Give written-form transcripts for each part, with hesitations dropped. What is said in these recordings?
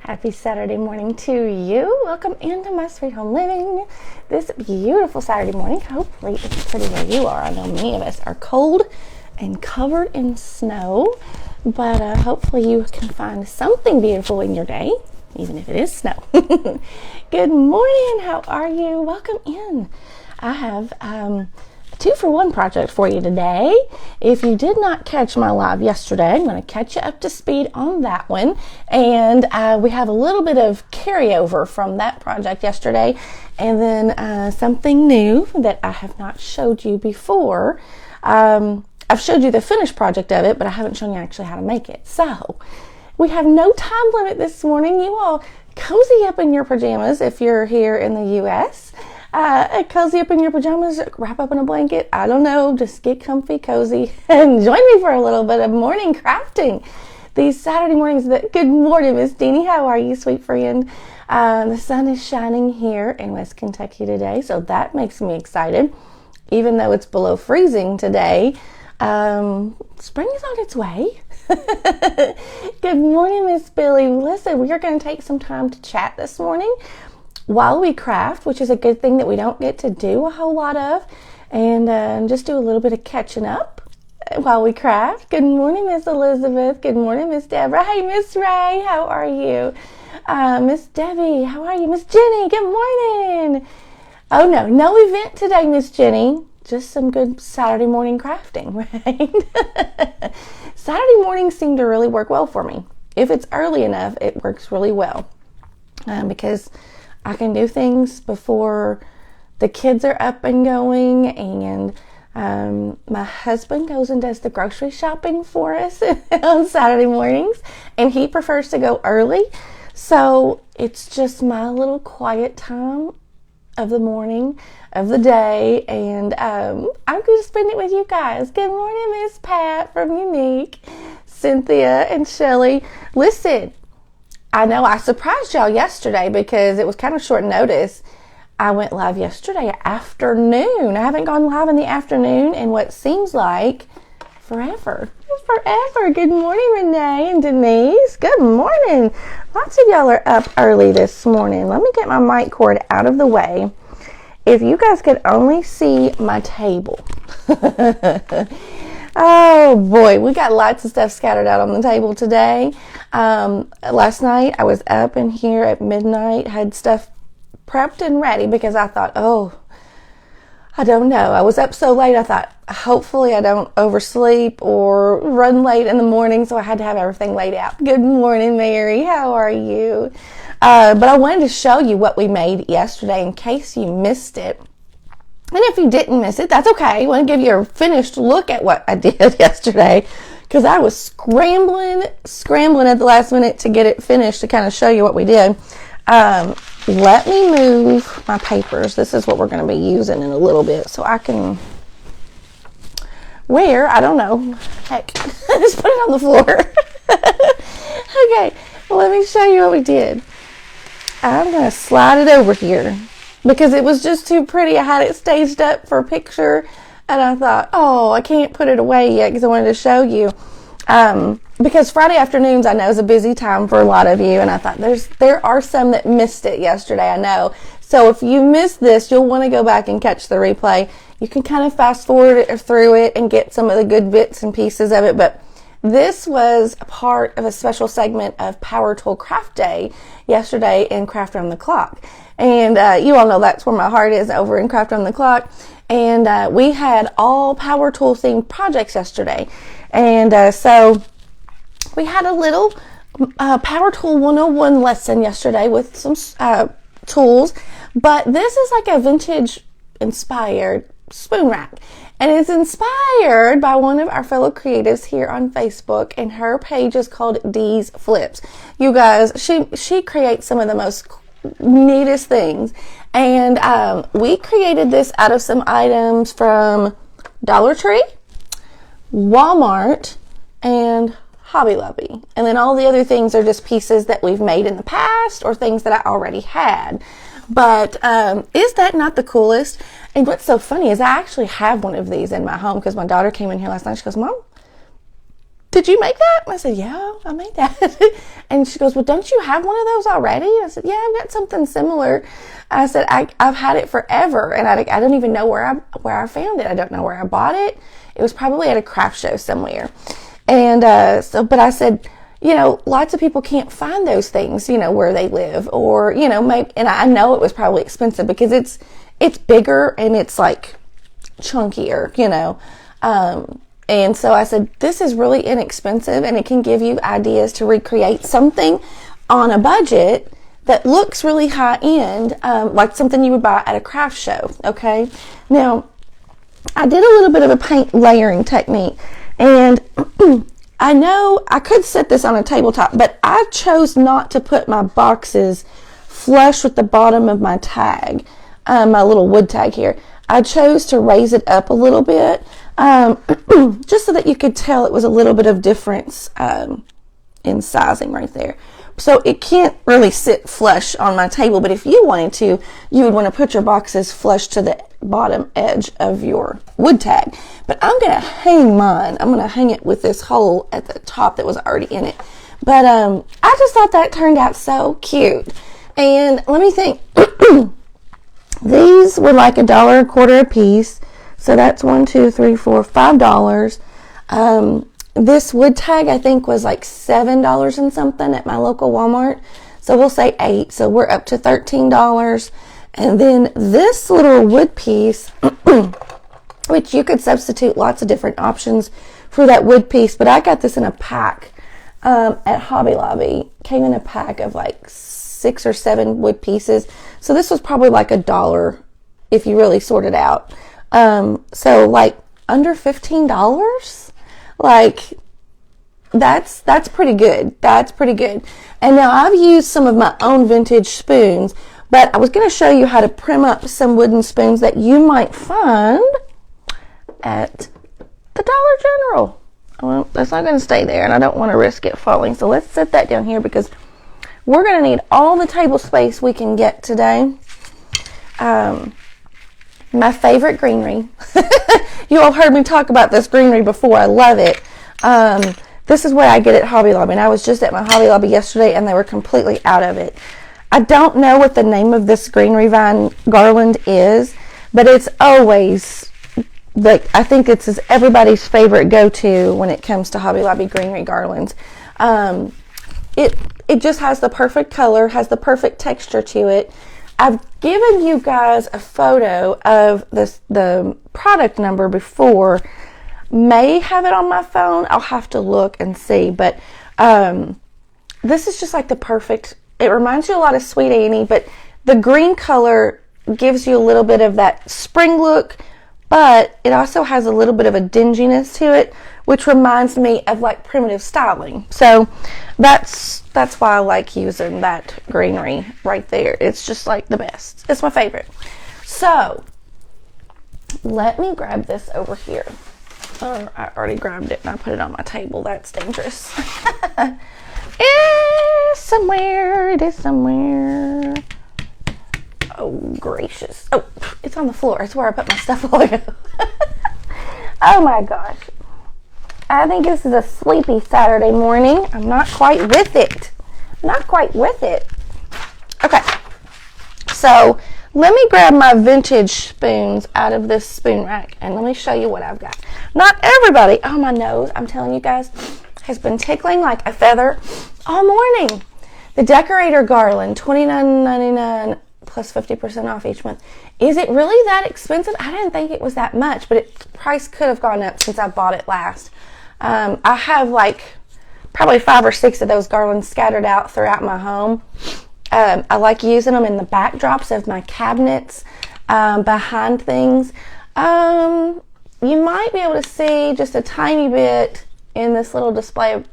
Happy Saturday morning to you. Welcome into my sweet home living this beautiful Saturday morning. Hopefully it's pretty where you are. I know many of us are cold and covered in snow, but hopefully you can find something beautiful in your day, even if it is snow. Good morning. How are you? Welcome in. I have a 2-for-1 project for you today. If you did not catch my live yesterday, I'm going to catch you up to speed on that one. And we have a little bit of carryover from that project yesterday, and then something new that I have not showed you before. I've showed you the finished project of it, but I haven't shown you actually how to make it. So we have no time limit this morning. You all cozy up in your pajamas if you're here in the U.S., cozy up in your pajamas, wrap up in a blanket. I don't know, just get comfy, cozy, and join me for a little bit of morning crafting. These Saturday mornings. Good morning, Miss Deanie. How are you, sweet friend? The sun is shining here in West Kentucky today, so that makes me excited. Even though it's below freezing today, spring is on its way. Good morning, Miss Billy. Listen, we are going to take some time to chat this morning while we craft, which is a good thing that we don't get to do a whole lot of, and just do a little bit of catching up while we craft. Good morning, Miss Elizabeth. Good morning, Miss Deborah. Hey, Miss Ray, how are you? Miss Debbie, how are you? Miss Jenny, good morning. Oh, no event today, Miss Jenny. Just some good Saturday morning crafting, right? Saturday mornings seem to really work well for me. If it's early enough, it works really well, because I can do things before the kids are up and going, and my husband goes and does the grocery shopping for us on Saturday mornings, and he prefers to go early. So it's just my little quiet time of the morning, of the day, and I'm going to spend it with you guys. Good morning, Miss Pat from Unique, Cynthia and Shelly. Listen, I know I surprised y'all yesterday because it was kind of short notice. I went live yesterday afternoon. I haven't gone live in the afternoon in what seems like forever. Good morning, Renee and Denise. Good morning. Lots of y'all are up early this morning. Let me get my mic cord out of the way. If you guys could only see my table. Oh boy, we got lots of stuff scattered out on the table today. Last night I was up in here at midnight, had stuff prepped and ready because I thought, I don't know. I was up so late, I thought, hopefully I don't oversleep or run late in the morning, so I had to have everything laid out. Good morning, Mary. How are you? But I wanted to show you what we made yesterday in case you missed it. And if you didn't miss it, that's okay. I want to give you a finished look at what I did yesterday, because I was scrambling at the last minute to get it finished to kind of show you what we did. Let me move my papers. This is what we're going to be using in a little bit, so I can I don't know. Heck, just put it on the floor. Okay, well, let me show you what we did. I'm going to slide it over here because it was just too pretty. I had it staged up for a picture, and I thought, I can't put it away yet because I wanted to show you. Because Friday afternoons I know is a busy time for a lot of you, and I thought there are some that missed it yesterday, I know. So if you missed this, you'll want to go back and catch the replay. You can kind of fast forward through it and get some of the good bits and pieces of it, but this was a part of a special segment of Power Tool Craft Day yesterday in Craft Around the Clock. And you all know that's where my heart is, over in Craft Around the Clock. And we had all Power Tool themed projects yesterday. And so we had a little Power Tool 101 lesson yesterday with some tools. But this is like a vintage inspired spoon rack. And it's inspired by one of our fellow creatives here on Facebook, and her page is called Dee's Flips. You guys, she creates some of the most neatest things. And we created this out of some items from Dollar Tree, Walmart, and Hobby Lobby. And then all the other things are just pieces that we've made in the past or things that I already had. But is that not the coolest? And what's so funny is I actually have one of these in my home because my daughter came in here last night. She goes, Mom, did you make that? And I said, yeah, I made that. And she goes, well, don't you have one of those already? I said, yeah, I've got something similar. I said, I've had it forever, and I don't even know where I found it. I don't know where I bought it. It was probably at a craft show somewhere. And but I said, lots of people can't find those things, where they live, or, maybe, and I know it was probably expensive because it's bigger and it's like chunkier, and so I said, this is really inexpensive, and it can give you ideas to recreate something on a budget that looks really high end, like something you would buy at a craft show. Okay. Now, I did a little bit of a paint layering technique, and I know I could set this on a tabletop, but I chose not to put my boxes flush with the bottom of my tag, my little wood tag here. I chose to raise it up a little bit, just so that you could tell it was a little bit of difference in sizing right there. So it can't really sit flush on my table, but if you wanted to, you would want to put your boxes flush to the bottom edge of your wood tag. But I'm going to hang mine. I'm going to hang it with this hole at the top that was already in it. But I just thought that turned out so cute. And let me think. These were like $1.25 a piece. So that's $1, $2, $3, $4, $5. This wood tag, I think, was like $7 and something at my local Walmart. So we'll say $8. So we're up to $13. And then this little wood piece, which you could substitute lots of different options for that wood piece. But I got this in a pack at Hobby Lobby. Came in a pack of like 6 or 7 wood pieces. So this was probably like $1 if you really sort it out. So like under $15. Like, that's pretty good. That's pretty good. And now I've used some of my own vintage spoons, but I was going to show you how to prim up some wooden spoons that you might find at the Dollar General. Well, that's not going to stay there, and I don't want to risk it falling. So let's set that down here because we're going to need all the table space we can get today. My favorite greenery. You all heard me talk about this greenery before. I love it. This is what I get at Hobby Lobby. And I was just at my Hobby Lobby yesterday, and they were completely out of it. I don't know what the name of this greenery vine garland is, but it's always, like, I think it's everybody's favorite go-to when it comes to Hobby Lobby greenery garlands. It just has the perfect color, has the perfect texture to it. I've given you guys a photo of the product number before. May have it on my phone. I'll have to look and see. But this is just like the perfect. It reminds you a lot of Sweet Annie, but the green color gives you a little bit of that spring look, but it also has a little bit of a dinginess to it, which reminds me of like primitive styling. So that's why I like using that greenery right there. It's just like the best. It's my favorite. So let me grab this over here. Oh, I already grabbed it and I put it on my table. That's dangerous. It is somewhere. Oh, gracious. Oh, it's on the floor. It's where I put my stuff away. Oh my gosh. I think this is a sleepy Saturday morning. I'm not quite with it. Okay. So let me grab my vintage spoons out of this spoon rack and let me show you what I've got. Not everybody, oh my nose, I'm telling you guys, has been tickling like a feather all morning. The decorator garland, $29.99 plus 50% off each month. Is it really that expensive? I didn't think it was that much, but the price could have gone up since I bought it last. I have like probably 5 or 6 of those garlands scattered out throughout my home. I like using them in the backdrops of my cabinets, behind things. You might be able to see just a tiny bit in this little display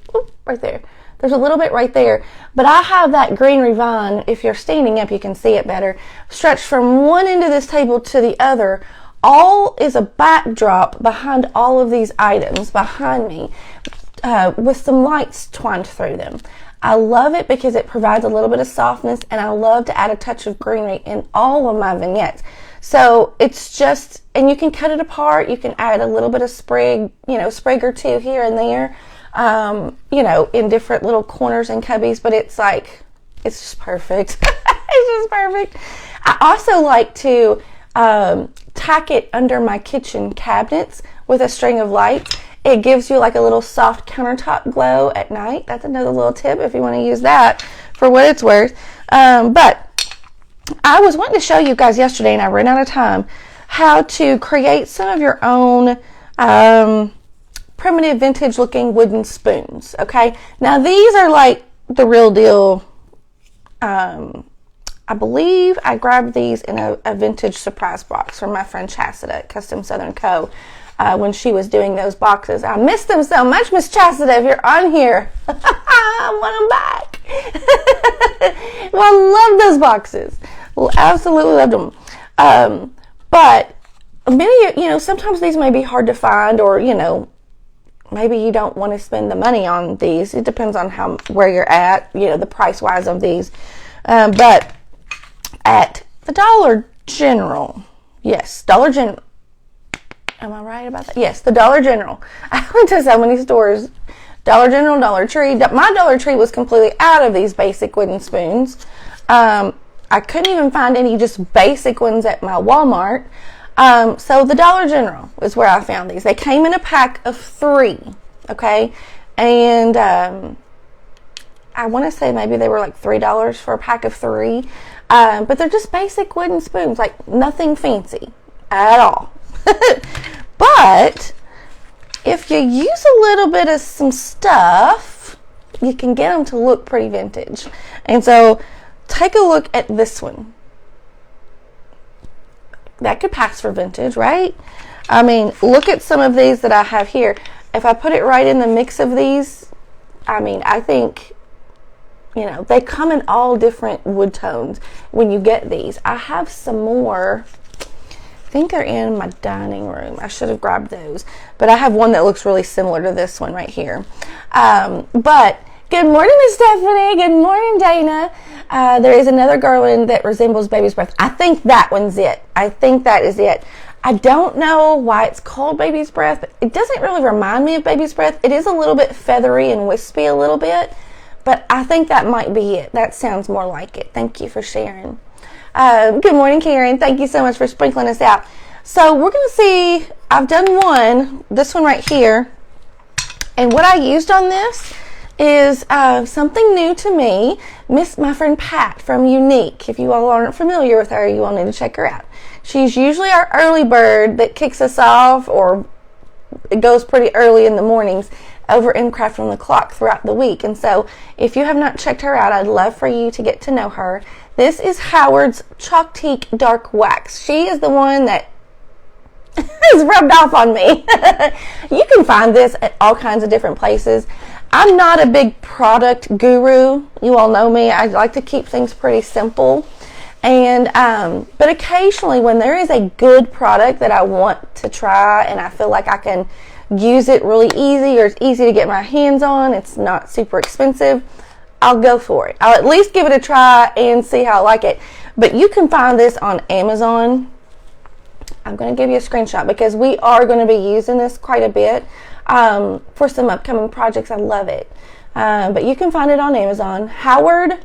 right there. There's a little bit right there, but I have that greenery vine, if you're standing up you can see it better, stretched from one end of this table to the other. All is a backdrop behind all of these items behind me, with some lights twined through them. I love it because it provides a little bit of softness, and I love to add a touch of greenery in all of my vignettes. So it's just, and you can cut it apart, you can add a little bit of sprig or two here and there. you know, in different little corners and cubbies, but it's like, it's just perfect. It's just perfect. I also like to tack it under my kitchen cabinets with a string of lights. It gives you like a little soft countertop glow at night. That's another little tip if you want to use that for what it's worth. But I was wanting to show you guys yesterday, and I ran out of time, how to create some of your own primitive vintage looking wooden spoons. Okay, now these are like the real deal. I believe I grabbed these in a vintage surprise box from my friend Chastity at Custom Southern Co. When she was doing those boxes. I miss them so much, Miss Chastity, if you're on here. I want them back. Well, I love those boxes. Well, absolutely loved them. But many, you know, sometimes these may be hard to find, or, you know, maybe you don't want to spend the money on these. It depends on where you're at, you know, the price wise of these. But at the Dollar General, yes, Dollar General. Am I right about that? Yes, the Dollar General. I went to so many stores. Dollar General, Dollar Tree. My Dollar Tree was completely out of these basic wooden spoons. I couldn't even find any just basic ones at my Walmart. So the Dollar General is where I found these. They came in a pack of 3, okay? And I want to say maybe they were like $3 for a pack of 3. But they're just basic wooden spoons, like nothing fancy at all. But if you use a little bit of some stuff, you can get them to look pretty vintage. And so take a look at this one. That could pass for vintage, right? I mean, look at some of these that I have here. If I put it right in the mix of these, I mean, I think, you know, they come in all different wood tones when you get these. I have some more. I think they're in my dining room. I should have grabbed those. But I have one that looks really similar to this one right here. But good morning, Miss Stephanie. Good morning, Dana. There is another garland that resembles baby's breath. I think that one's it. I think that is it. I don't know why it's called baby's breath, but it doesn't really remind me of baby's breath. It is a little bit feathery and wispy a little bit, but I think that might be it. That sounds more like it. Thank you for sharing. Good morning, Karen. Thank you so much for sprinkling us out. So we're going to see, I've done one, this one right here. And what I used on this is something new to me. My friend Pat from Unique. If you all aren't familiar with her, you all need to check her out. She's usually our early bird that kicks us off, or it goes pretty early in the mornings over in Craft on the Clock throughout the week. And so if you have not checked her out, I'd love for you to get to know her. This is Howard's Chalk Teak Dark Wax. She is the one that has rubbed off on me. You can find this at all kinds of different places. I'm not a big product guru. You all know me. I like to keep things pretty simple. And but occasionally when there is a good product that I want to try and I feel like I can use it really easy, or it's easy to get my hands on, it's not super expensive, I'll go for it. I'll at least give it a try and see how I like it. But you can find this on Amazon. I'm going to give you a screenshot because we are going to be using this quite a bit for some upcoming projects. I love it. But you can find it on Amazon. Howard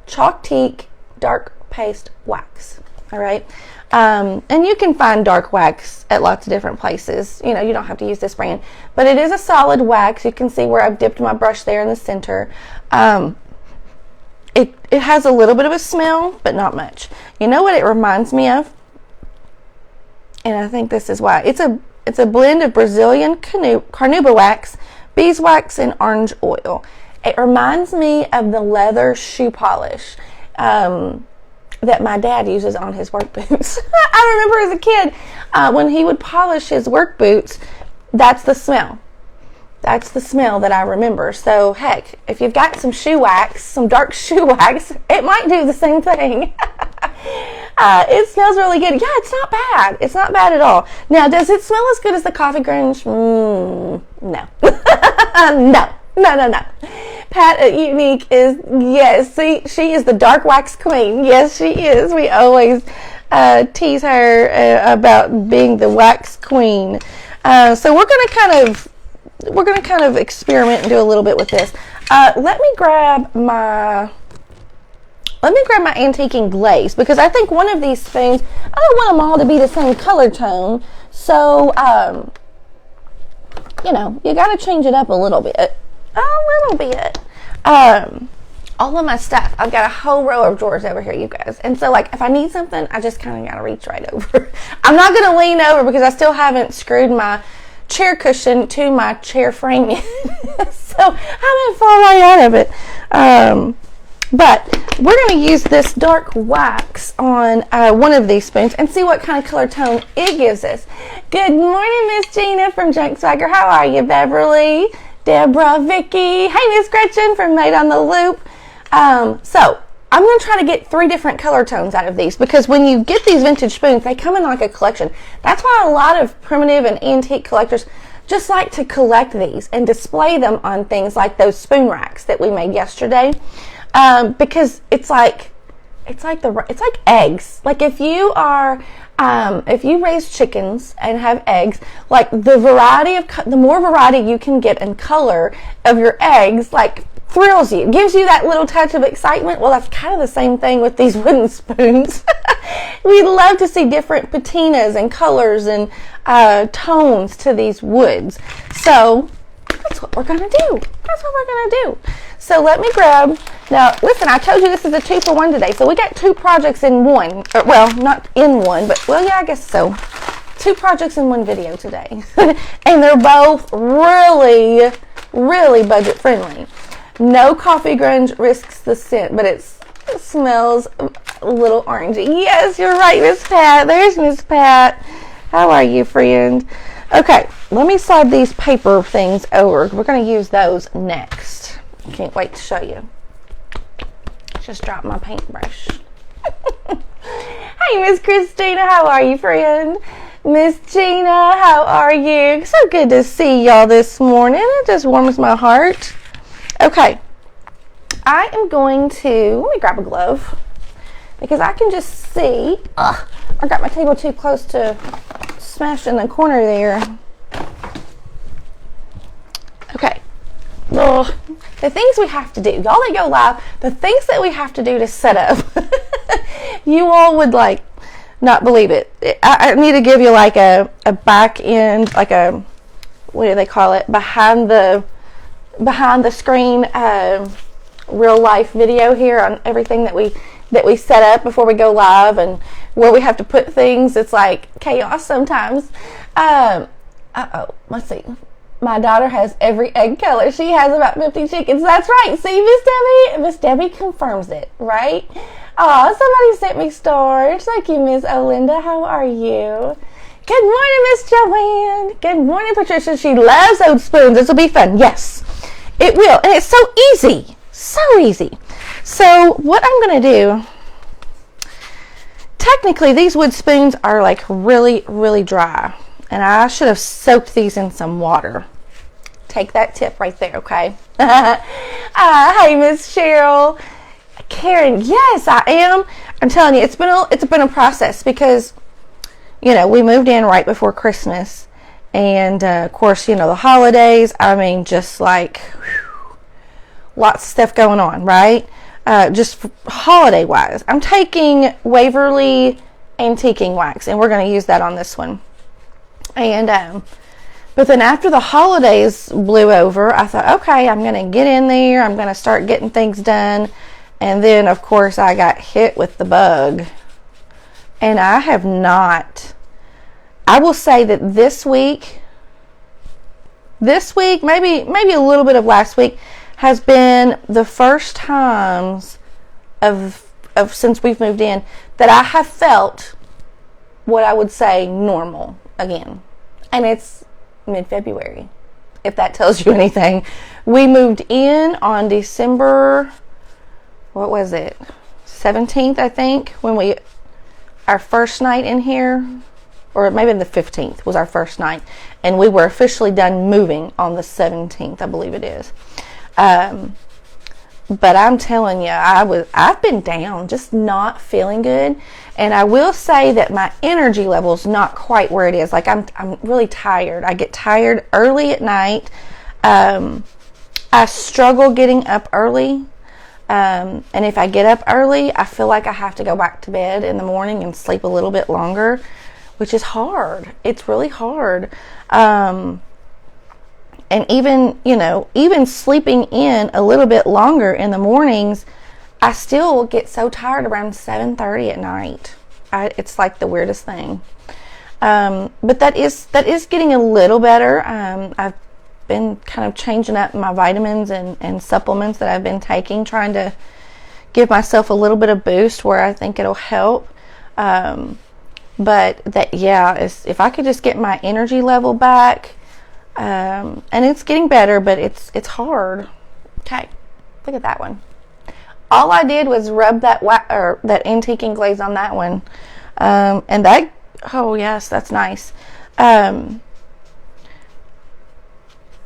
Chalk Teak Dark Paste Wax. All right. And you can find dark wax at lots of different places. You know, you don't have to use this brand, but it is a solid wax. You can see where I've dipped my brush there in the center. It has a little bit of a smell, but not much. You know what it reminds me of? And I think this is why. It's a blend of Brazilian carnauba wax, beeswax, and orange oil. It reminds me of the leather shoe polish that my dad uses on his work boots. I remember as a kid, when he would polish his work boots, that's the smell. That's the smell that I remember. So, heck, if you've got some shoe wax, some dark shoe wax, it might do the same thing. It smells really good. Yeah, it's not bad. It's not bad at all. Now, does it smell as good as the coffee grunge? No. No. Pat at Unique is, yes, see, she is the dark wax queen. Yes, she is. We always tease her about being the wax queen. So we're going to kind of we're going to kind of experiment and do a little bit with this. Let me grab my antiquing glaze, because I think one of these spoons, I don't want them all to be the same color tone. So, you know, you got to change it up a little bit. All of my stuff, I've got a whole row of drawers over here, you guys. And so, like, if I need something, I just kind of got to reach right over. I'm not going to lean over because I still haven't screwed my chair cushion to my chair frame yet. So, I didn't fall right out of it. But we're going to use this dark wax on one of these spoons and see what kind of color tone it gives us. Good morning, Miss Gina from Junk Swagger. How are you, Beverly? Deborah, Vicky. Hey, Miss Gretchen from Made on the Loop. So I'm going to try to get 3 different color tones out of these, because when you get these vintage spoons, they come in like a collection. That's why a lot of primitive and antique collectors just like to collect these and display them on things like those spoon racks that we made yesterday. Because it's like eggs. Like if you raise chickens and have eggs, like the more variety you can get in color of your eggs, like thrills you, gives you that little touch of excitement. Well, that's kind of the same thing with these wooden spoons. We love to see different patinas and colors and tones to these woods. So that's what we're going to do. So let me grab, now listen, I told you this is a 2-for-1 today. So we got 2 projects in one. Well, not in one, but well, yeah, I guess so. 2 projects in one video today. And they're both really, really budget friendly. No coffee grunge risks the scent, but it smells a little orangey. Yes, you're right, Miss Pat. There's Miss Pat. How are you, friend? Okay, let me slide these paper things over. We're going to use those next. Can't wait to show you. Just dropped my paintbrush. Hey, Miss Christina. How are you, friend? Miss Gina, how are you? So good to see y'all this morning. It just warms my heart. Okay, I am going to, let me grab a glove, because I can just see, I got my table too close to smash in the corner there. Okay, the things we have to do, y'all that go live, the things that we have to do to set up, you all would like not believe it. I need to give you like a back end, like a, what do they call it, behind the screen real life video here on everything that we set up before we go live, and where we have to put things. It's like chaos sometimes. Let's see. My daughter has every egg color. She has about 50 chickens. That's right. See, Miss Debbie? Miss Debbie confirms it, right? Oh, somebody sent me stars. Thank you, Miss Olinda. How are you? Good morning, Miss Joanne. Good morning, Patricia. She loves old spoons. This will be fun. Yes, it will. And it's so easy. So easy. So what I'm going to do, technically these wood spoons are like really, really dry. And I should have soaked these in some water. Take that tip right there, okay? Hey, Miss Cheryl. Karen, yes, I am. I'm telling you, it's been a process, because you know, we moved in right before Christmas, and of course, you know, the holidays, I mean, just like lots of stuff going on, right? Just holiday wise, I'm taking Waverly antiquing wax, and we're going to use that on this one. And but then after the holidays blew over, I thought, okay, I'm going to get in there, I'm going to start getting things done. And then, of course, I got hit with the bug. And I have not, I will say that this week, maybe a little bit of last week, has been the first times of since we've moved in that I have felt what I would say normal again. And it's mid-February, if that tells you anything. We moved in on December, what was it, 17th, I think, when our first night in here, or maybe the 15th was our first night, and we were officially done moving on the 17th, I believe it is. But I'm telling you, I've been down, just not feeling good. And I will say that my energy level is not quite where it is. Like I'm really tired. I get tired early at night. I struggle getting up early. And if I get up early, I feel like I have to go back to bed in the morning and sleep a little bit longer, which is hard. It's really hard. And even, even sleeping in a little bit longer in the mornings, I still get so tired around 7:30 at night. It's like the weirdest thing. But that is getting a little better. I've been kind of changing up my vitamins and supplements that I've been taking, trying to give myself a little bit of boost where I think it'll help. But that, if I could just get my energy level back, and it's getting better, but it's hard. Okay, look at that one. All I did was rub that antiquing glaze on that one, and that, oh yes, that's nice.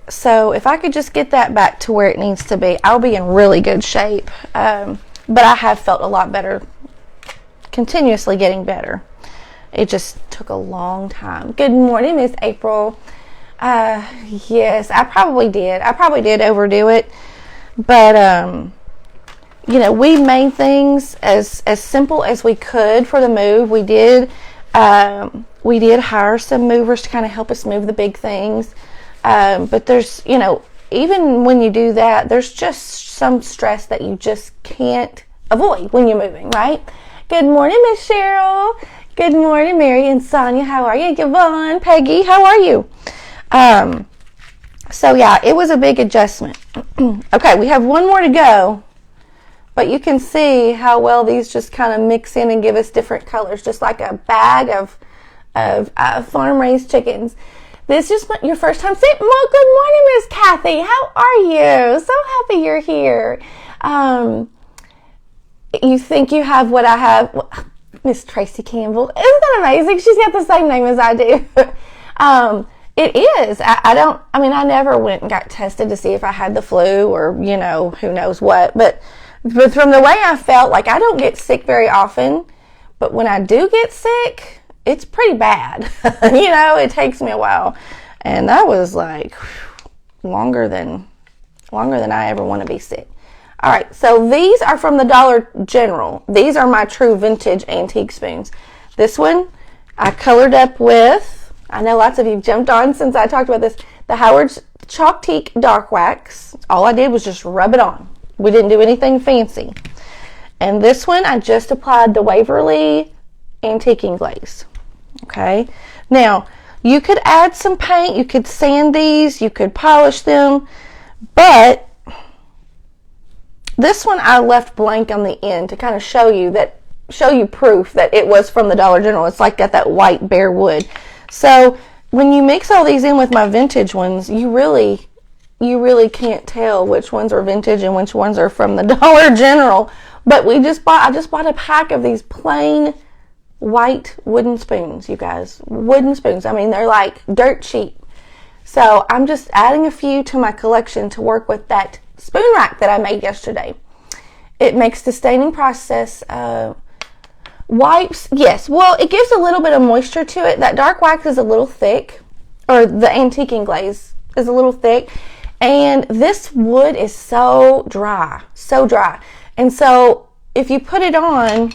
So if I could just get that back to where it needs to be, I'll be in really good shape. But I have felt a lot better, continuously getting better. It just took a long time. Good morning, Miss April. Yes, I probably did overdo it, but we made things as simple as we could for the move. We did hire some movers to kind of help us move the big things, but there's, even when you do that, there's just some stress that you just can't avoid when you're moving, right? Good morning, Miss Cheryl. Good morning, Mary and Sonia. How are you? Yvonne, Peggy, how are you? So yeah, it was a big adjustment. Okay, we have one more to go, but you can see how well these just kind of mix in and give us different colors, just like a bag of farm-raised chickens. This is your first time seeing. Well, good morning, Miss Kathy. How are you? So happy you're here. You think you have what I have, Miss Tracy Campbell. Isn't that amazing? She's got the same name as I do. It is. I never went and got tested to see if I had the flu or, who knows what. But from the way I felt, like I don't get sick very often. But when I do get sick, it's pretty bad. It takes me a while. And that was like longer than I ever want to be sick. All right, so these are from the Dollar General. These are my true vintage antique spoons. This one I colored up with, I know lots of you jumped on since I talked about this, the Howard's Chalk Teak Dark Wax. All I did was just rub it on. We didn't do anything fancy. And this one, I just applied the Waverly Antiquing Glaze. Okay, now you could add some paint, you could sand these, you could polish them, but this one I left blank on the end to kind of show you proof that it was from the Dollar General. It's like got that white bare wood. So when you mix all these in with my vintage ones, you really can't tell which ones are vintage and which ones are from the Dollar General. But I just bought a pack of these plain white wooden spoons, you guys. Wooden spoons. I mean, they're like dirt cheap. So I'm just adding a few to my collection to work with that spoon rack that I made yesterday. It makes the staining process wipes. Yes, well, it gives a little bit of moisture to it. That dark wax is a little thick, or the antiquing glaze is a little thick, and this wood is so dry. And so if you put it on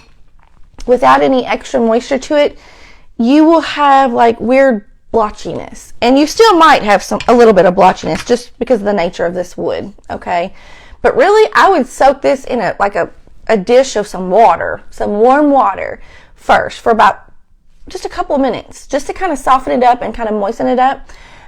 without any extra moisture to it, you will have like weird blotchiness, and you still might have a little bit of blotchiness just because of the nature of this wood. Okay, but really I would soak this in a dish of some warm water first for about just a couple of minutes, just to kind of soften it up and kind of moisten it up,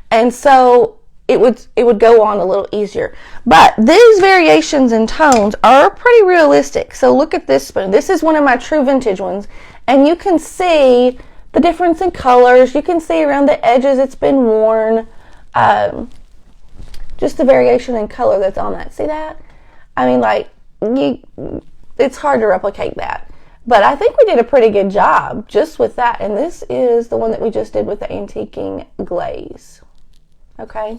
and so it would go on a little easier. But these variations in tones are pretty realistic. So look at this spoon. This is one of my true vintage ones, and you can see the difference in colors. You can see around the edges it's been worn. Just the variation in color that's on that. See that? I mean, it's hard to replicate that. But I think we did a pretty good job just with that. And this is the one that we just did with the antiquing glaze. Okay?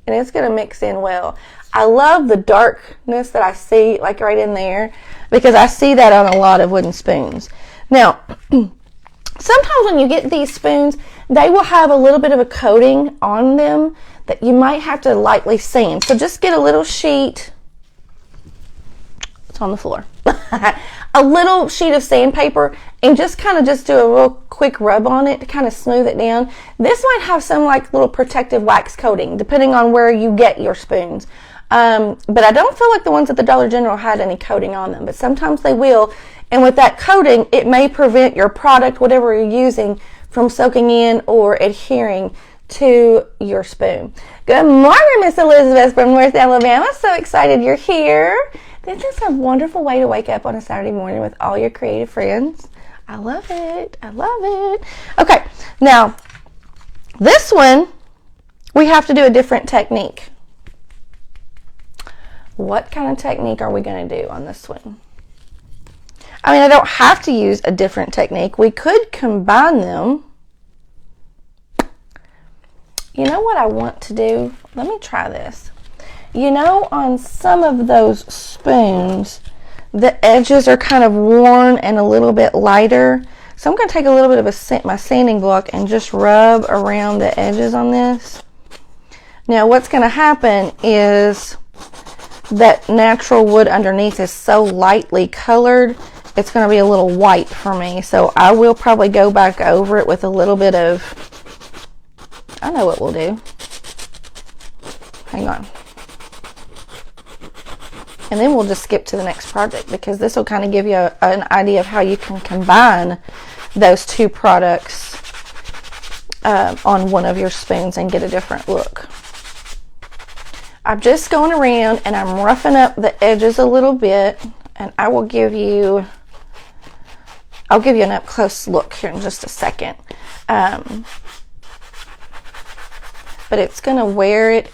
And it's going to mix in well. I love the darkness that I see like right in there, because I see that on a lot of wooden spoons. Now, sometimes when you get these spoons, they will have a little bit of a coating on them that you might have to lightly sand. So just get a little sheet. It's on the floor. A little sheet of sandpaper, and just kind of just do a real quick rub on it to kind of smooth it down. This might have some like little protective wax coating, depending on where you get your spoons. But I don't feel like the ones at the Dollar General had any coating on them, but sometimes they will. And with that coating, it may prevent your product, whatever you're using, from soaking in or adhering to your spoon. Good morning, Miss Elizabeth from North Alabama. So excited you're here. This is a wonderful way to wake up on a Saturday morning with all your creative friends. I love it. I love it. Okay, now this one, we have to do a different technique. What kind of technique are we going to do on this one? I mean, I don't have to use a different technique. We could combine them. You know what I want to do? Let me try this. You know, on some of those spoons, the edges are kind of worn and a little bit lighter. So I'm going to take a little bit of my sanding block and just rub around the edges on this. Now, what's going to happen is that natural wood underneath is so lightly colored, it's going to be a little white for me. So I will probably go back over it with a little bit of, I know what we'll do. Hang on. And then we'll just skip to the next project, because this will kind of give you an idea of how you can combine those two products on one of your spoons and get a different look. I'm just going around and I'm roughing up the edges a little bit, and I will give you, I'll give you an up close look here in just a second. But it's going to wear it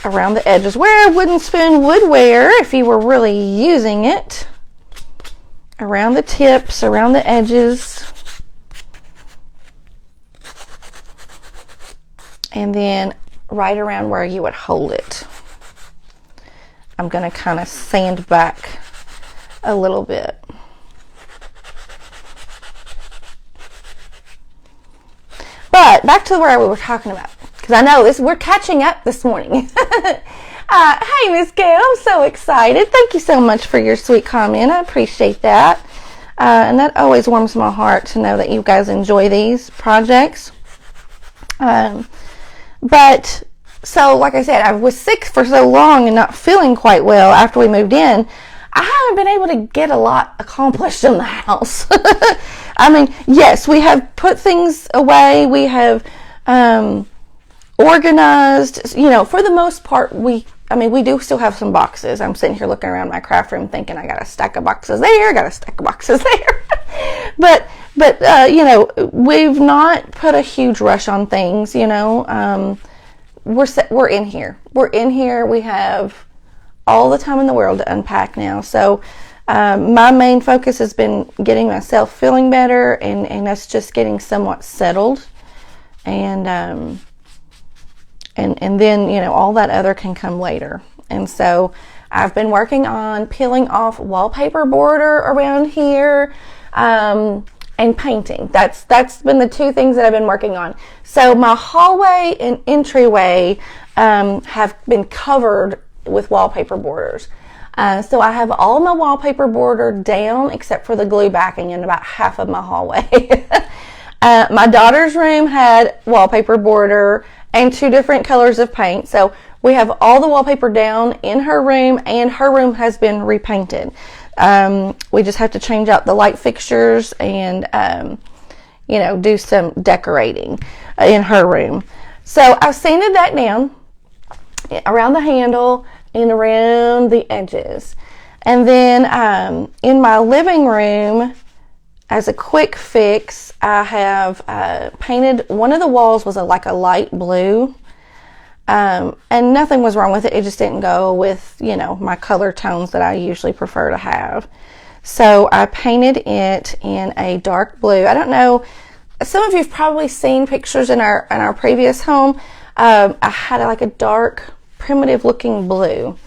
around the edges where a wooden spoon would wear if you were really using it. Around the tips, around the edges. And then right around where you would hold it. I'm going to kind of sand back a little bit. But back to where we were talking about, because I know we're catching up this morning. Hey, Miss Gail, I'm so excited. Thank you so much for your sweet comment. I appreciate that. And that always warms my heart to know that you guys enjoy these projects. But so, like I said, I was sick for so long and not feeling quite well after we moved in. I haven't been able to get a lot accomplished in the house. I mean, yes, we have put things away. We have organized, you know, for the most part. We do still have some boxes. I'm sitting here looking around my craft room thinking I got a stack of boxes there, got a stack of boxes there. but you know, we've not put a huge rush on things, you know. We're in here. We're in here. We have all the time in the world to unpack now. So my main focus has been getting myself feeling better and us just getting somewhat settled. And then, you know, all that other can come later. And so I've been working on peeling off wallpaper border around here and painting. That's been the two things that I've been working on. So my hallway and entryway have been covered with wallpaper borders. So I have all of my wallpaper border down except for the glue backing in about half of my hallway. My daughter's room had wallpaper border and two different colors of paint. So we have all the wallpaper down in her room, and her room has been repainted. We just have to change out the light fixtures and, you know, do some decorating in her room. So I've sanded that down around the handle and around the edges. And then in my living room, as a quick fix, I have painted, one of the walls was like a light blue, and nothing was wrong with it. It just didn't go with, you know, my color tones that I usually prefer to have. So I painted it in a dark blue. I don't know, some of you've probably seen pictures in our previous home. I had like a dark, primitive looking blue.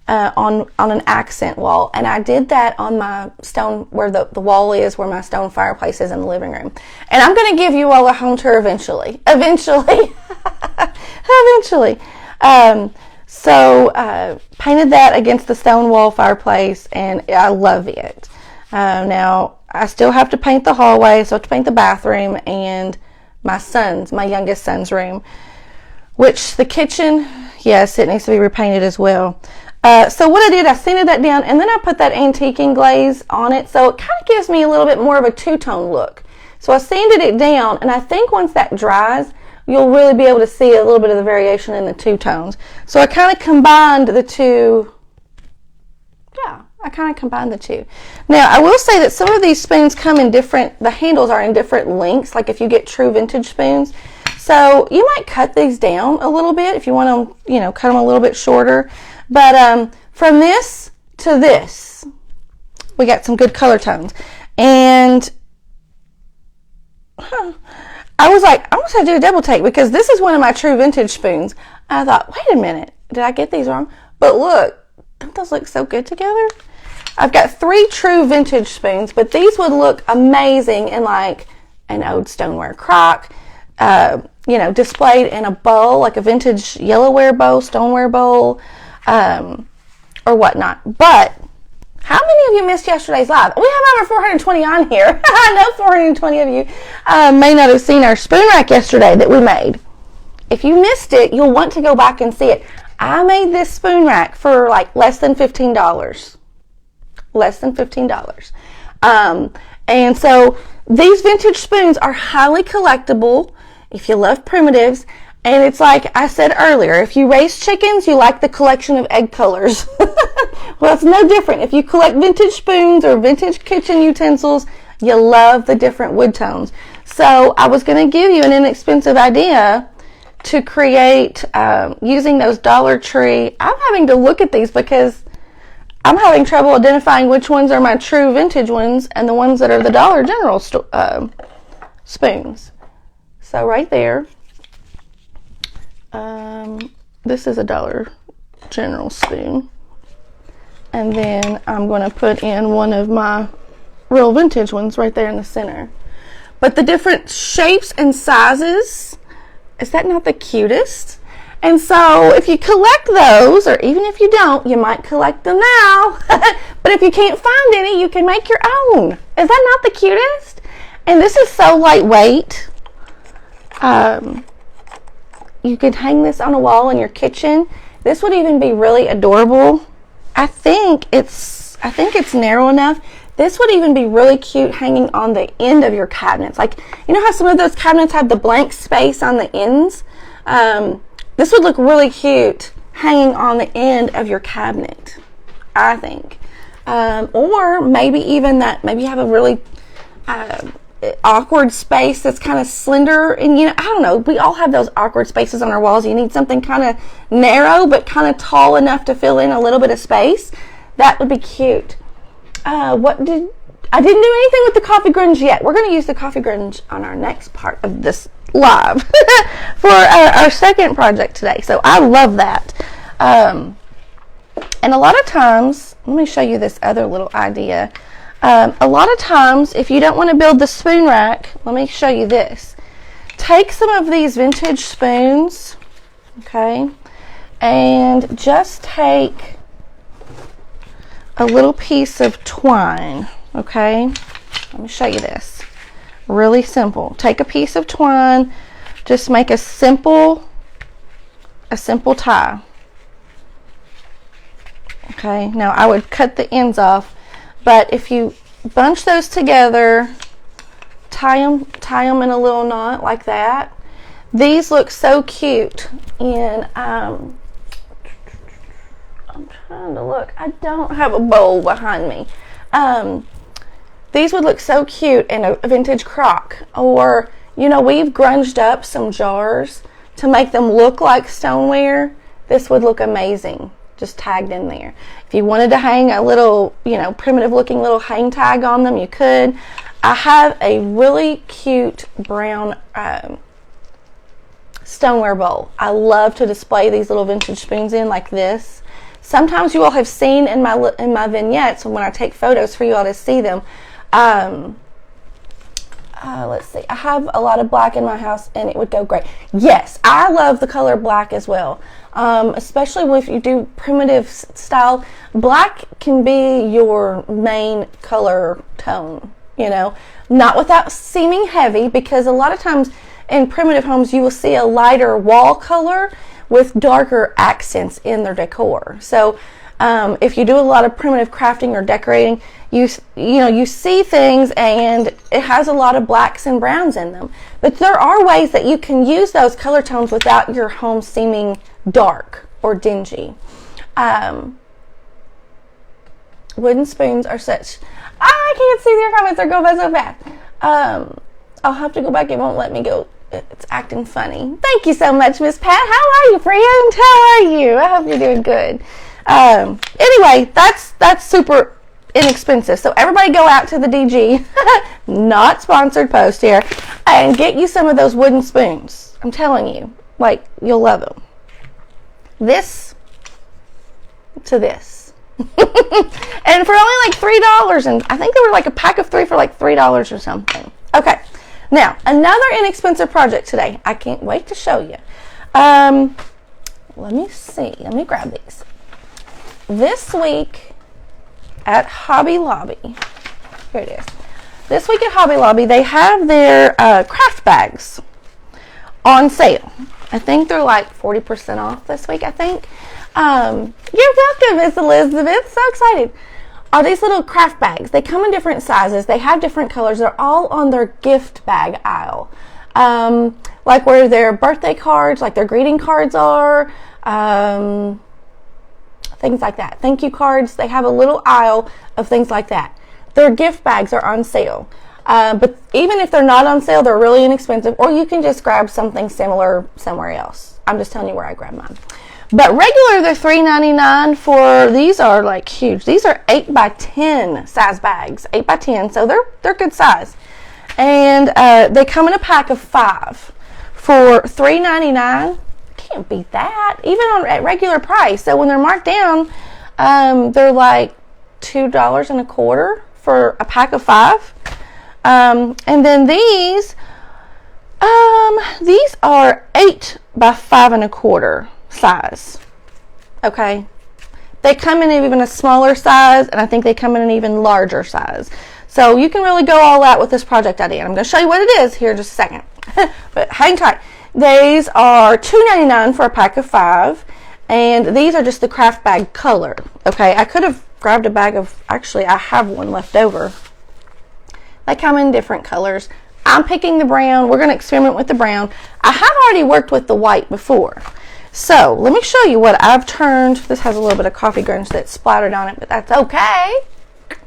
on an accent wall, and I did that on my stone, where the wall is, where my stone fireplace is in the living room. And I'm going to give you all a home tour eventually. Eventually. So painted that against the stone wall fireplace, and I love it. Now I still have to paint the hallway, so I have to paint the bathroom and my youngest son's room, which the kitchen, yes, it needs to be repainted as well. So what I did, I sanded that down, and then I put that antiquing glaze on it, so it kind of gives me a little bit more of a two-tone look. So I sanded it down, and I think once that dries, you'll really be able to see a little bit of the variation in the two tones. So I kind of combined the two. Yeah, I kind of combined the two. Now, I will say that some of these spoons come in different, the handles are in different lengths, like if you get true vintage spoons. So you might cut these down a little bit if you want to, cut them a little bit shorter. But from this to this, we got some good color tones. And I was like, I'm going to have to do a double take, because this is one of my true vintage spoons. I thought, wait a minute, did I get these wrong? But look, don't those look so good together? I've got 3 true vintage spoons, but these would look amazing in like an old stoneware crock, displayed in a bowl, like a vintage yellowware bowl, stoneware bowl, or whatnot. But how many of you missed yesterday's live? We have over 420 on here. I know 420 of you may not have seen our spoon rack yesterday that we made. If you missed it, you'll want to go back and see it. I made this spoon rack for like less than $15. Less than $15. And so these vintage spoons are highly collectible if you love primitives. And it's like I said earlier, if you raise chickens, you like the collection of egg colors. Well, it's no different. If you collect vintage spoons or vintage kitchen utensils, you love the different wood tones. So I was going to give you an inexpensive idea to create using those Dollar Tree. I'm having to look at these because I'm having trouble identifying which ones are my true vintage ones and the ones that are the Dollar General spoons. So right there. This is a Dollar General spoon, and then I'm going to put in one of my real vintage ones right there in the center. But the different shapes and sizes, is that not the cutest? And so if you collect those, or even if you don't, you might collect them now. But if you can't find any, you can make your own. Is that not the cutest? And this is so lightweight. You could hang this on a wall in your kitchen. This would even be really adorable. I think it's narrow enough. This would even be really cute hanging on the end of your cabinets. Like, you know how some of those cabinets have the blank space on the ends? This would look really cute hanging on the end of your cabinet, I think. Or maybe even that, maybe you have a really awkward space that's kind of slender, and I don't know, we all have those awkward spaces on our walls. You need something kind of narrow but kind of tall enough to fill in a little bit of space. That would be cute. I didn't do anything with the coffee grunge yet. We're going to use the coffee grunge on our next part of this live for our second project today. So I love that. And a lot of times, let me show you this other little idea. A lot of times, if you don't want to build the spoon rack, let me show you this. Take some of these vintage spoons, okay, and just take a little piece of twine, okay? Let me show you this. Really simple. Take a piece of twine, just make a simple tie. Okay, now I would cut the ends off. But if you bunch those together, tie them in a little knot like that, these look so cute. And I'm trying to look. I don't have a bowl behind me. These would look so cute in a vintage crock. Or, we've grunged up some jars to make them look like stoneware. This would look amazing, just tagged in there. If you wanted to hang a little, primitive looking little hang tag on them, you could. I have a really cute brown stoneware bowl. I love to display these little vintage spoons in like this. sometimes you all have seen in my vignettes when I take photos for you all to see them. Let's see, I have a lot of black in my house and it would go great. Yes, I love the color black as well, especially if you do primitive style. Black can be your main color tone, you know, not without seeming heavy, because a lot of times in primitive homes you will see a lighter wall color with darker accents in their decor. So if you do a lot of primitive crafting or decorating, you see things and it has a lot of blacks and browns in them. But there are ways that you can use those color tones without your home seeming dark or dingy. Wooden spoons are such... I can't see your comments, they're going by so fast. I'll have to go back, it won't let me go. It's acting funny. Thank you so much, Miss Pat. How are you, friend? How are you? I hope you're doing good. Anyway, that's super inexpensive. So everybody go out to the DG, not sponsored post here, and get you some of those wooden spoons. I'm telling you, like, you'll love them. This to this. And for only like $3, and I think they were like a pack of 3 for like $3 or something. Okay. Now, another inexpensive project today. I can't wait to show you. Let me see. Let me grab these. This week at Hobby Lobby, here it is. This week at Hobby Lobby, they have their craft bags on sale. I think they're like 40% off this week, I think. You're welcome, Miss Elizabeth. So excited. Are these little craft bags. They come in different sizes. They have different colors. They're all on their gift bag aisle. Like where their birthday cards, like their greeting cards are. Things like that. Thank you cards. They have a little aisle of things like that. Their gift bags are on sale. But even if they're not on sale, they're really inexpensive. Or you can just grab something similar somewhere else. I'm just telling you where I grabbed mine. But regular, they're $3.99 for, these are like huge. These are 8x10 size bags, 8x10, so they're good size. And they come in a pack of 5 for $3.99. Can't beat that, even at regular price. So when they're marked down, they're like $2.25 for a pack of 5. And then these are 8 by 5.25 size. Okay, they come in even a smaller size, and I think they come in an even larger size. So you can really go all out with this project idea. I'm going to show you what it is here in just a second. But hang tight. These are $2.99 for a pack of 5, and these are just the craft bag color. Okay, I could have grabbed a bag of, actually I have one left over. They come in different colors. I'm picking the brown. We're going to experiment with the brown. I have already worked with the white before. So let me show you what I've turned. This has a little bit of coffee grounds that splattered on it, but that's okay.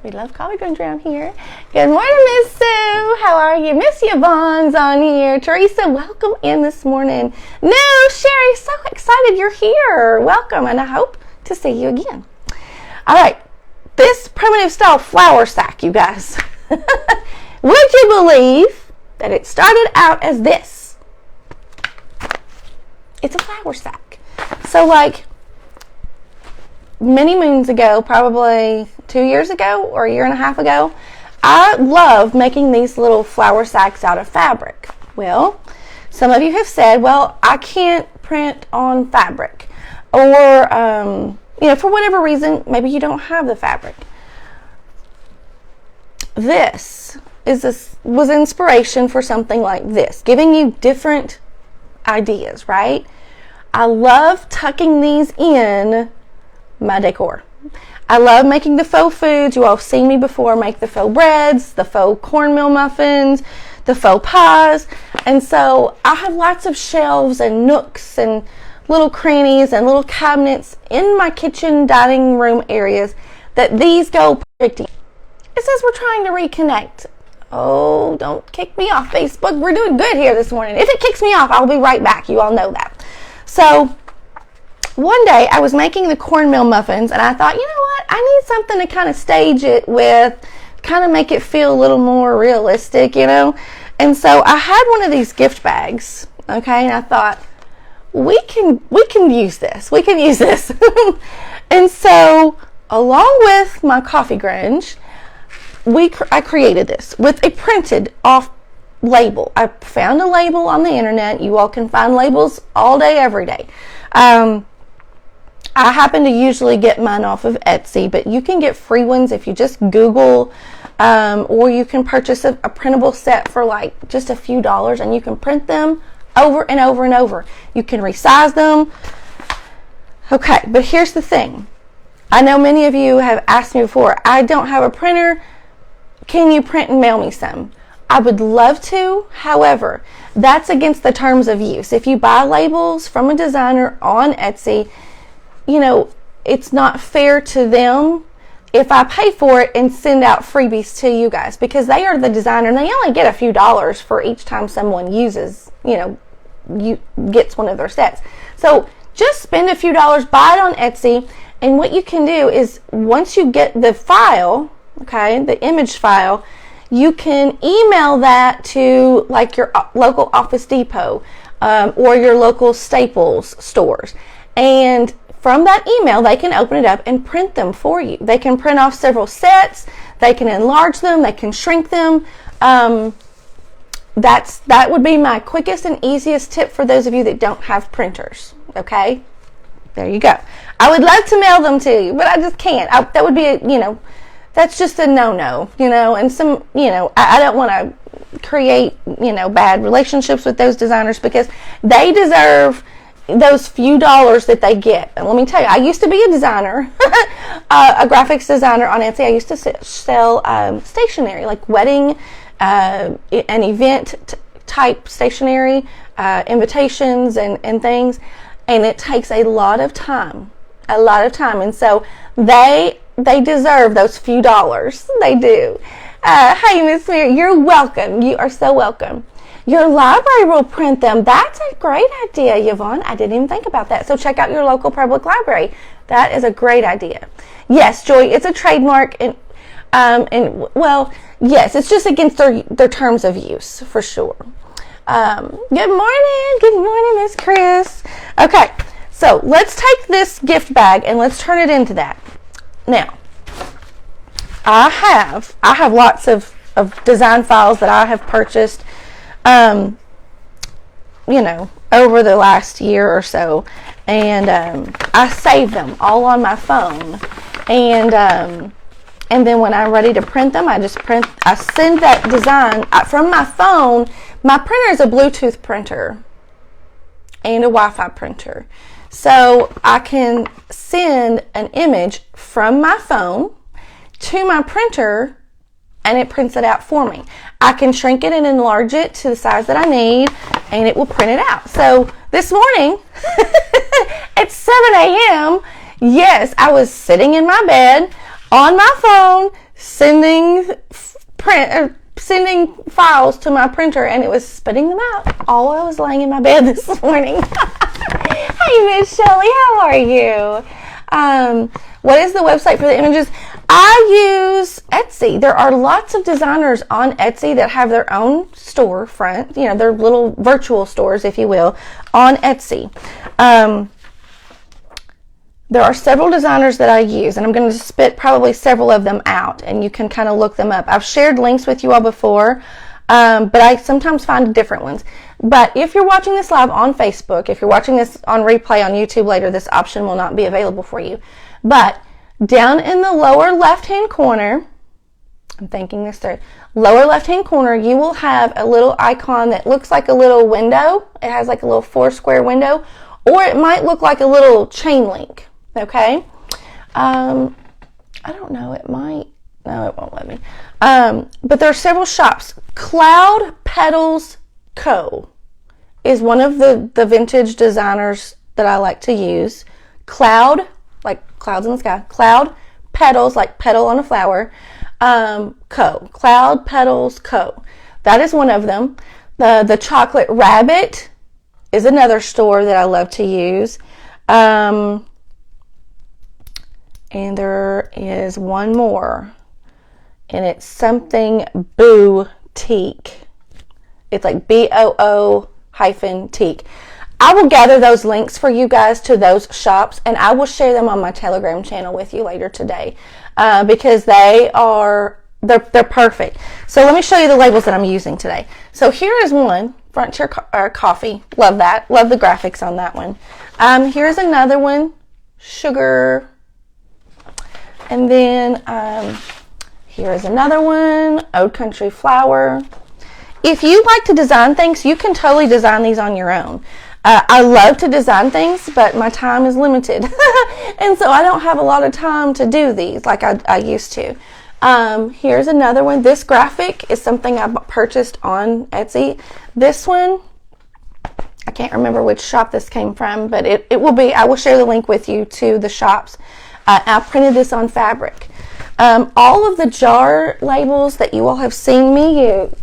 We love coffee grounds around here. Good morning, Miss Sue. How are you? Miss Yvonne's on here. Teresa, welcome in this morning. No, Sherry, so excited you're here. Welcome, and I hope to see you again. All right, this primitive style flour sack, you guys. Would you believe that it started out as this? It's a flour sack. So like many moons ago, probably 2 years ago or a year and a half ago, I love making these little flour sacks out of fabric. Well, some of you have said, well, I can't print on fabric, or for whatever reason, maybe you don't have the fabric. This was inspiration for something like this, giving you different ideas, right? I love tucking these in my decor. I love making the faux foods. You all have seen me before make the faux breads, the faux cornmeal muffins, the faux pies. And so I have lots of shelves and nooks and little crannies and little cabinets in my kitchen, dining room areas that these go perfect in. It says we're trying to reconnect. Oh, don't kick me off, Facebook. We're doing good here this morning. If it kicks me off, I'll be right back. You all know that. So one day I was making the cornmeal muffins, and I thought, you know what? I need something to kind of stage it with, kind of make it feel a little more realistic, you know? And so I had one of these gift bags, okay? And I thought, we can use this. We can use this. And so, along with my coffee Grinch, I created this with a printed off label. I found a label on the internet. You all can find labels all day, every day. I happen to usually get mine off of Etsy, but you can get free ones if you just Google, or you can purchase a printable set for like just a few dollars, and you can print them over and over and over. You can resize them. Okay, but here's the thing. I know many of you have asked me before, I don't have a printer. Can you print and mail me some? I would love to. However, that's against the terms of use. If you buy labels from a designer on Etsy, you know, it's not fair to them if I pay for it and send out freebies to you guys, because they are the designer and they only get a few dollars for each time someone uses, gets one of their sets. So just spend a few dollars, buy it on Etsy, and what you can do is once you get the file, okay, the image file, you can email that to like your local Office Depot or your local Staples stores. And from that email, they can open it up and print them for you. They can print off several sets. They can enlarge them. They can shrink them. That would be my quickest and easiest tip for those of you that don't have printers. Okay? There you go. I would love to mail them to you, but I just can't. That would be, that's just a no-no, and some, I don't want to create, bad relationships with those designers, because they deserve those few dollars that they get. And let me tell you, I used to be a designer, a graphics designer on Etsy. I used to sell stationery, like wedding and event type stationery, invitations and things. And it takes a lot of time. And so they deserve those few dollars. They do. Hey, Miss Mary, you're welcome. You are so welcome. Your library will print them. That's a great idea, Yvonne. I didn't even think about that. So check out your local public library. That is a great idea. Yes, Joy, it's a trademark, and well, yes, it's just against their terms of use for sure. Good morning, Miss Chris. Okay, so let's take this gift bag and let's turn it into that. Now, I have lots of design files that I have purchased, over the last year or so, and I save them all on my phone, and then when I'm ready to print them, I send that design from my phone. My printer is a Bluetooth printer and a Wi-Fi printer, so I can send an image from my phone to my printer, and it prints it out for me. I can shrink it and enlarge it to the size that I need, and it will print it out. So this morning at 7 a.m., yes, I was sitting in my bed on my phone sending files to my printer, and it was spitting them out all while I was laying in my bed this morning. Hey, Miss Shelley, how are you? What is the website for the images? I use Etsy. There are lots of designers on Etsy that have their own storefront, their little virtual stores, if you will, on Etsy. There are several designers that I use, and I'm going to spit probably several of them out, and you can kind of look them up. I've shared links with you all before, but I sometimes find different ones. But if you're watching this live on Facebook, if you're watching this on replay on YouTube later, this option will not be available for you. But down in the lower left-hand corner, I'm thinking this through, lower left-hand corner, you will have a little icon that looks like a little window. It has like a little 4-square window, or it might look like a little chain link. Okay, I don't know, no, it won't let me, but there are several shops. Cloud Petals Co. is one of the vintage designers that I like to use. Cloud, like clouds in the sky, Cloud Petals, like petal on a flower, Co. Cloud Petals Co. That is one of them. The Chocolate Rabbit is another store that I love to use. And there is one more, and it's something boutique. It's like BOO-teak. I will gather those links for you guys to those shops, and I will share them on my Telegram channel with you later today, because they're perfect. So let me show you the labels that I'm using today. So here is one, Frontier Coffee. Love that. Love the graphics on that one. Here's another one, Sugar. And then here's another one, Old Country Flower. If you like to design things, you can totally design these on your own. I love to design things, but my time is limited. And so I don't have a lot of time to do these like I used to. Here's another one. This graphic is something I purchased on Etsy. This one, I can't remember which shop this came from, but it will be, I will share the link with you to the shops. I printed this on fabric. All of the jar labels that you all have seen me use.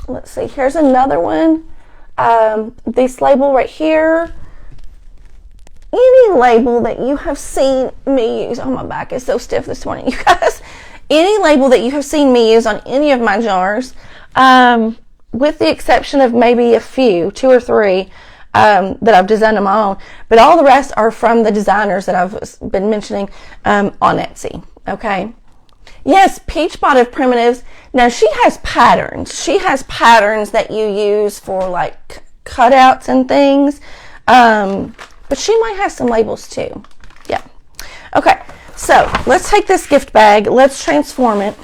Let's see, here's another one. This label right here. Any label that you have seen me use, oh, my back is so stiff this morning, you guys. Any label that you have seen me use on any of my jars, with the exception of maybe a few, 2 or 3, that I've designed on my own, but all the rest are from the designers that I've been mentioning on Etsy, okay? Yes, Peach Bought Primitives. Now, she has patterns. She has patterns that you use for, like, cutouts and things, but she might have some labels, too. Yeah. Okay, so let's take this gift bag. Let's transform it,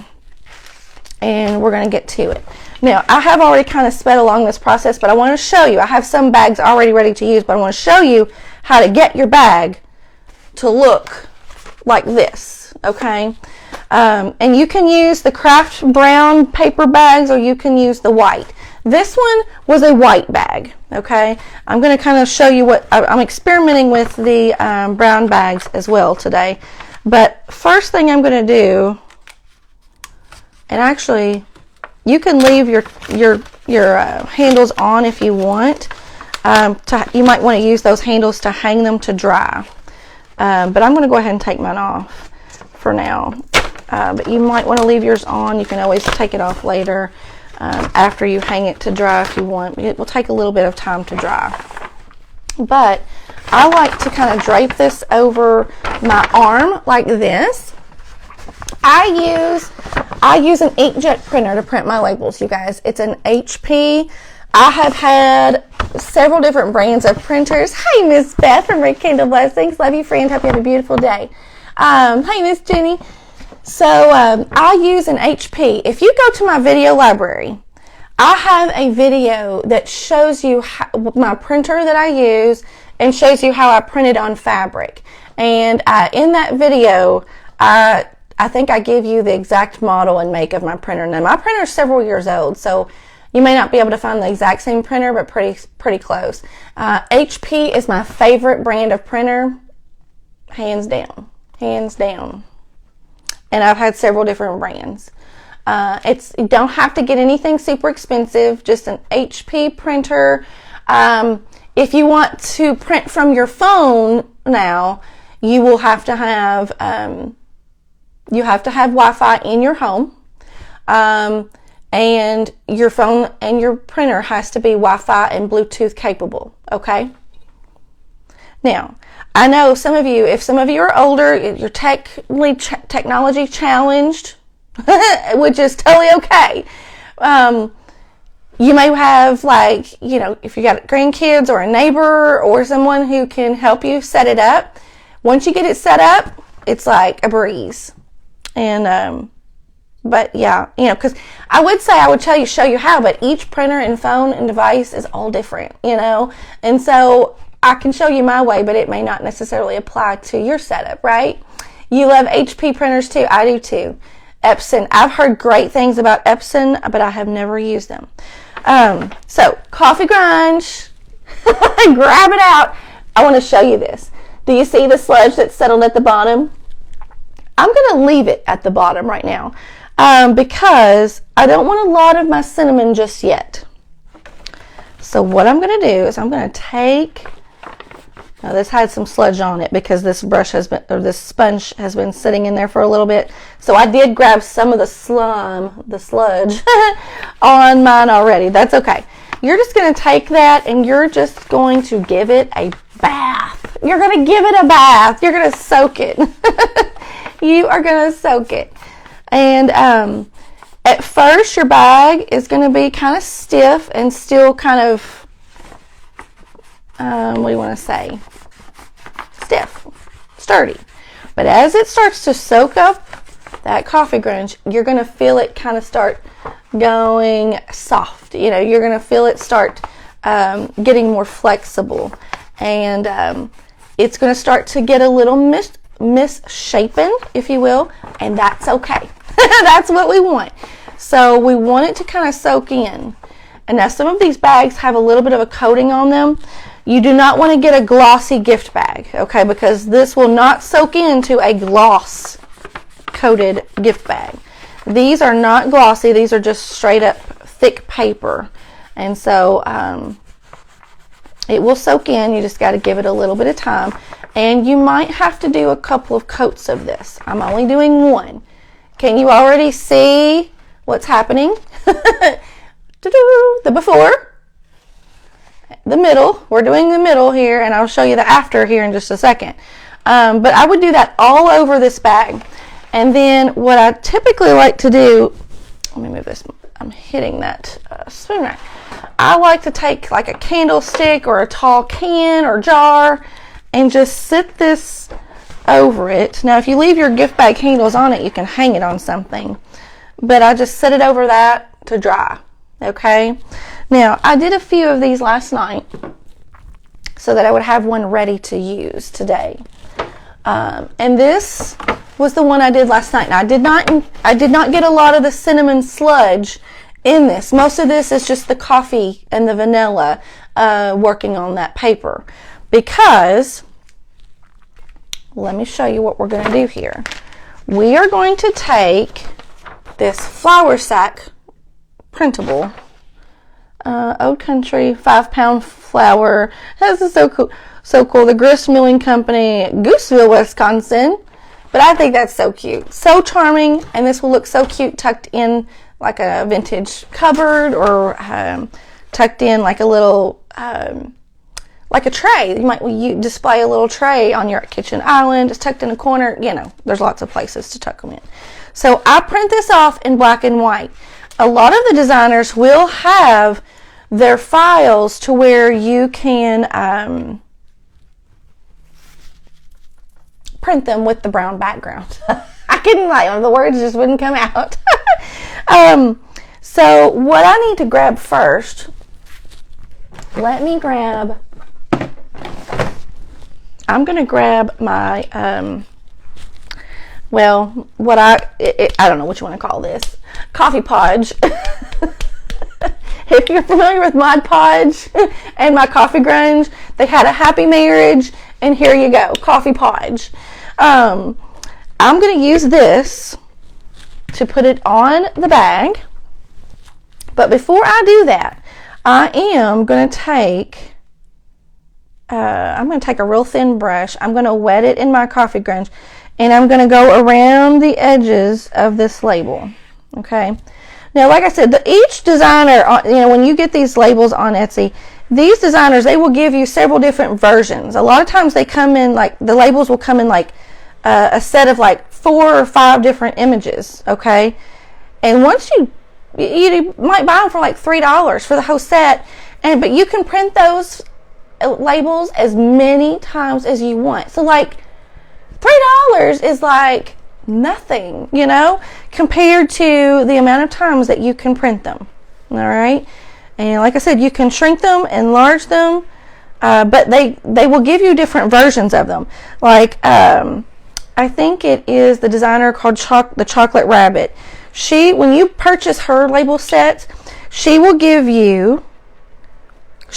and we're going to get to it. Now, I have already kind of sped along this process, but I want to show you. I have some bags already ready to use, but I want to show you how to get your bag to look like this, okay? And you can use the craft brown paper bags, or you can use the white. This one was a white bag, okay? I'm going to kind of show you what I'm experimenting with the brown bags as well today. But first thing I'm going to do, and actually, you can leave your handles on if you want. You might want to use those handles to hang them to dry. But I'm going to go ahead and take mine off for now. But you might want to leave yours on. You can always take it off later after you hang it to dry if you want. It will take a little bit of time to dry. But I like to kind of drape this over my arm like this. I use an inkjet printer to print my labels, you guys. It's an HP. I have had several different brands of printers. Hey, Miss Beth from Red Candle Blessings. Love you, friend. Hope you have a beautiful day. Hey, Miss Jenny. So I use an HP. If you go to my video library, I have a video that shows you my printer that I use and shows you how I printed on fabric. And in that video, I think I give you the exact model and make of my printer. Now, my printer is several years old, so you may not be able to find the exact same printer, but pretty close. HP is my favorite brand of printer, hands down, hands down. And I've had several different brands. You don't have to get anything super expensive, just an HP printer. If you want to print from your phone now, you will have to have Wi-Fi in your home, and your phone and your printer has to be Wi-Fi and Bluetooth capable, okay? Now, I know some of you, if some of you are older, you're technology challenged, which is totally okay. You may have, like, you know, if you got grandkids or a neighbor or someone who can help you set it up. Once you get it set up, it's like a breeze. And, but yeah, you know, because I would say I would show you how, but each printer and phone and device is all different, you know, and so I can show you my way, but it may not necessarily apply to your setup, right? You love HP printers too. I do too. Epson. I've heard great things about Epson, but I have never used them. So coffee grunge, grab it out. I want to show you this. Do you see the sludge that's settled at the bottom? I'm going to leave it at the bottom right now because I don't want a lot of my cinnamon just yet. So what I'm going to do is I'm going to take Now this had some sludge on it because this brush has been, or this sponge has been sitting in there for a little bit. So I did grab some of the sludge on mine already. That's okay. You're just going to take that and you're just going to give it a bath. You're going to give it a bath. You're going to soak it. You are going to soak it. And at first your bag is going to be kind of stiff and still kind of, what do you want to say? Stiff, sturdy. But as it starts to soak up that coffee grounds, you're going to feel it kind of start going soft. You know, you're going to feel it start getting more flexible. And it's going to start to get a little misshapen, if you will. And that's okay. That's what we want. So we want it to kind of soak in. And now some of these bags have a little bit of a coating on them. You do not want to get a glossy gift bag, okay, because this will not soak into a gloss coated gift bag. These are not glossy. These are just straight up thick paper. And so it will soak in. You just got to give it a little bit of time. And you might have to do a couple of coats of this. I'm only doing one. Can you already see what's happening? The before. The middle, we're doing the middle here, and I'll show you the after here in just a second. But I would do that all over this bag. And then what I typically like to do, let me move this, I'm hitting that spoon rack. I like to take like a candlestick or a tall can or jar and just sit this over it. Now if you leave your gift bag handles on it, you can hang it on something. But I just set it over that to dry, okay? Now, I did a few of these last night so that I would have one ready to use today. And this was the one I did last night. Now, I did not get a lot of the cinnamon sludge in this. Most of this is just the coffee and the vanilla working on that paper. Because, let me show you what we're going to do here. We are going to take this flour sack printable Old Country 5-pound flour. This is so cool. So cool. The Grist Milling Company, Gooseville, Wisconsin. But I think that's so cute. So charming. And this will look so cute tucked in like a vintage cupboard or tucked in like a little, like a tray. You display a little tray on your kitchen island. It's tucked in a corner. You know, there's lots of places to tuck them in. So I print this off in black and white. A lot of the designers will have their files to where you can print them with the brown background. I couldn't lie, the words just wouldn't come out. So what I need to grab first, let me grab, I'm going to grab my, well, what I don't know what you want to call this, coffee podge. If you're familiar with Mod Podge and my coffee grunge, they had a happy marriage, and here you go, coffee podge. I'm going to use this to put it on the bag, but before I do that, I am going to take, a real thin brush. I'm going to wet it in my coffee grunge, and I'm going to go around the edges of this label. Okay. Now, like I said, each designer, when you get these labels on Etsy, these designers, they will give you several different versions. A lot of times they come in like, the labels will come in like a set of like 4 or 5 different images. Okay. And once you might buy them for like $3 for the whole set, but you can print those labels as many times as you want. So like $3 is like nothing, compared to the amount of times that you can print them. All right. And like I said, you can shrink them, enlarge them, but they will give you different versions of them. Like, I think it is the designer called the Chocolate Rabbit. When you purchase her label sets, she will give you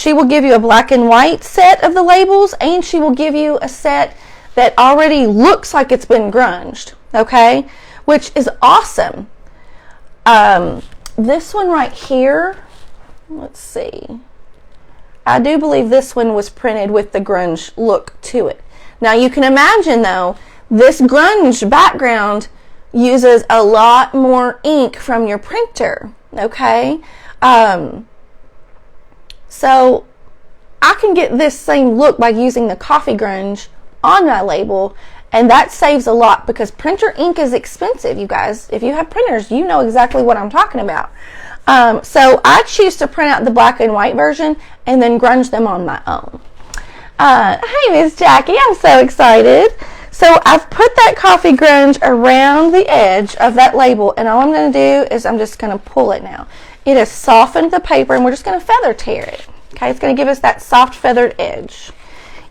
a black and white set of the labels, and she will give you a set that already looks like it's been grunged, okay? Which is awesome. This one right here, let's see. I do believe this one was printed with the grunge look to it. Now you can imagine though, this grunge background uses a lot more ink from your printer, okay? So I can get this same look by using the coffee grunge on my label, and that saves a lot because printer ink is expensive, you guys. If you have printers, you know exactly what I'm talking about. So I choose to print out the black and white version and then grunge them on my own. Hey, Miss Jackie, I'm so excited. So I've put that coffee grunge around the edge of that label, and all I'm going to do is I'm just going to pull it now. It has softened the paper, and we're just going to feather tear it. Okay, it's going to give us that soft feathered edge.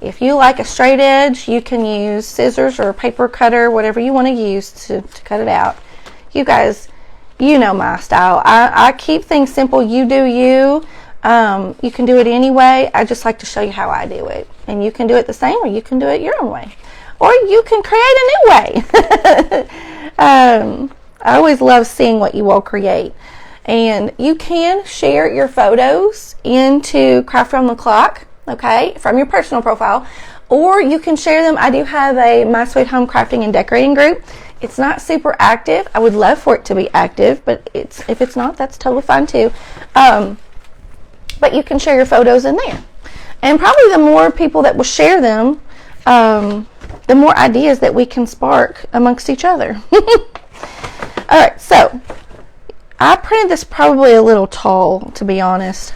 If you like a straight edge, you can use scissors or a paper cutter, whatever you want to use to cut it out. You guys, you know my style. I keep things simple. You do you. You can do it anyway. I just like to show you how I do it. And you can do it the same, or you can do it your own way. Or you can create a new way. I always love seeing what you all create. And you can share your photos into Craft Around the Clock, okay, from your personal profile. Or you can share them. I do have a My Sweet Home Crafting and Decorating group. It's not super active. I would love for it to be active, but if it's not, that's totally fine too. But you can share your photos in there. And probably the more people that will share them, the more ideas that we can spark amongst each other. All right, so I printed this probably a little tall, to be honest.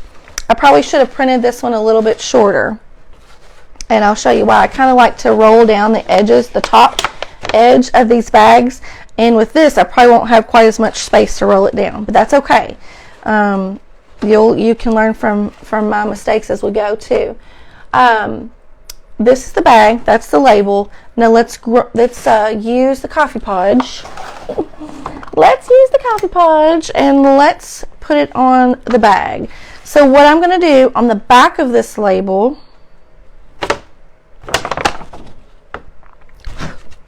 I probably should have printed this one a little bit shorter. And I'll show you why. I kind of like to roll down the edges, the top edge of these bags. And with this, I probably won't have quite as much space to roll it down, but that's okay. You can learn from my mistakes as we go too. This is the bag. That's the label. Now let's use the coffee podge. Let's use the coffee podge and let's put it on the bag. So what I'm going to do on the back of this label,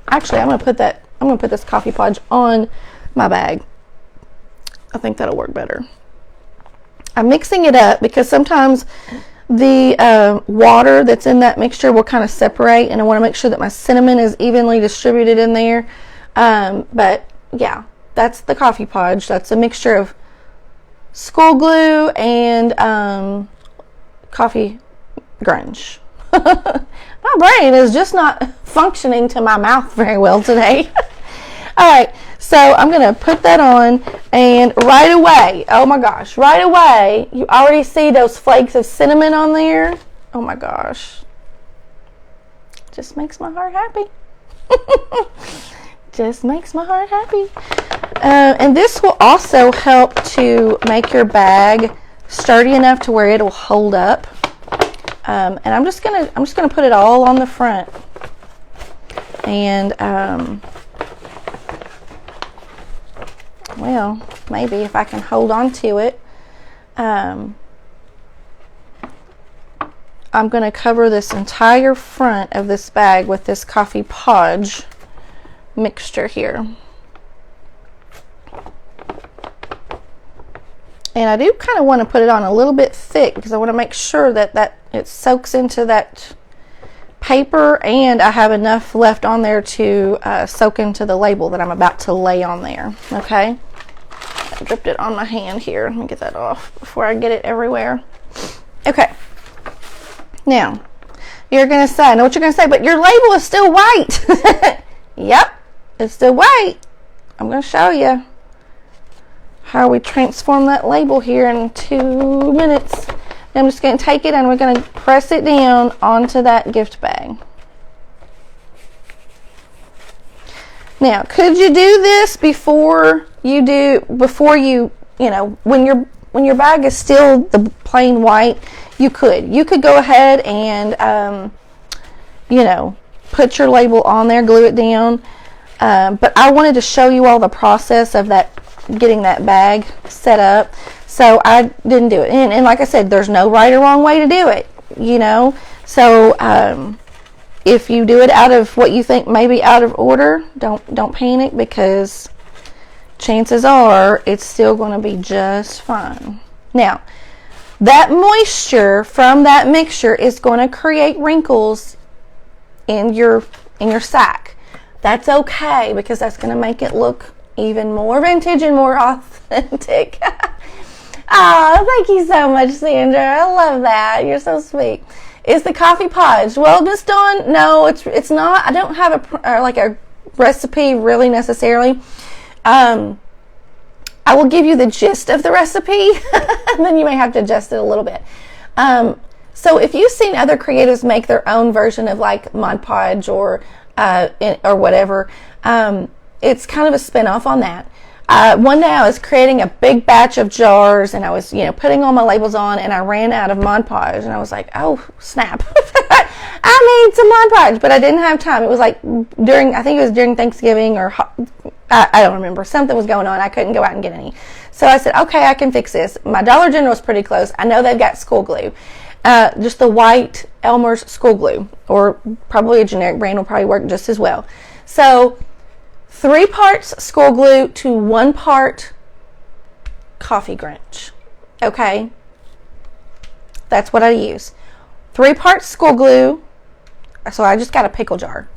actually I'm going to put this coffee podge on my bag. I think that'll work better. I'm mixing it up because sometimes the water that's in that mixture will kind of separate, and I want to make sure that my cinnamon is evenly distributed in there. But yeah, that's the coffee podge. That's a mixture of school glue and coffee grunge. My brain is just not functioning to my mouth very well today. All right, so I'm going to put that on, and right away, oh my gosh, right away, you already see those flakes of cinnamon on there. Oh my gosh. Just makes my heart happy. Just makes my heart happy. And this will also help to make your bag sturdy enough to where it'll hold up. And I'm just gonna put it all on the front. And well, maybe if I can hold on to it, I'm going to cover this entire front of this bag with this coffee podge mixture here. And I do kind of want to put it on a little bit thick because I want to make sure that it soaks into that paper, and I have enough left on there to soak into the label that I'm about to lay on there. Okay, I dripped it on my hand here. Let me get that off before I get it everywhere. Okay, now you're gonna say, I know what you're gonna say, but your label is still white. Yep, it's still white. I'm gonna show you how we transform that label here in 2 minutes. I'm just going to take it and we're going to press it down onto that gift bag. Now, could you do this before you know, when your bag is still the plain white? You could go ahead and you know, put your label on there, glue it down. But I wanted to show you all the process of that, getting that bag set up. So I didn't do it. And like I said, there's no right or wrong way to do it, you know. So if you do it out of what you think may be out of order, don't panic, because chances are it's still going to be just fine. Now, that moisture from that mixture is going to create wrinkles in your sack. That's okay, because that's going to make it look even more vintage and more authentic. Oh, thank you so much, Sandra. I love that. You're so sweet. Is the coffee podge? Well, Miss Dawn, no, it's not. I don't have a recipe really necessarily. I will give you the gist of the recipe, and then you may have to adjust it a little bit. So if you've seen other creatives make their own version of like Mod Podge or whatever, it's kind of a spin-off on that. One day I was creating a big batch of jars, and I was, putting all my labels on, and I ran out of Mod Podge, and I was like, oh, snap. I need some Mod Podge, but I didn't have time. It was like I think it was during Thanksgiving, or I don't remember. Something was going on. I couldn't go out and get any. So I said, okay, I can fix this. My Dollar General is pretty close. I know they've got school glue. Just the white Elmer's school glue, or probably a generic brand will probably work just as well. So 3 parts school glue to 1 part coffee Grinch. Okay? That's what I use. 3 parts school glue. So I just got a pickle jar.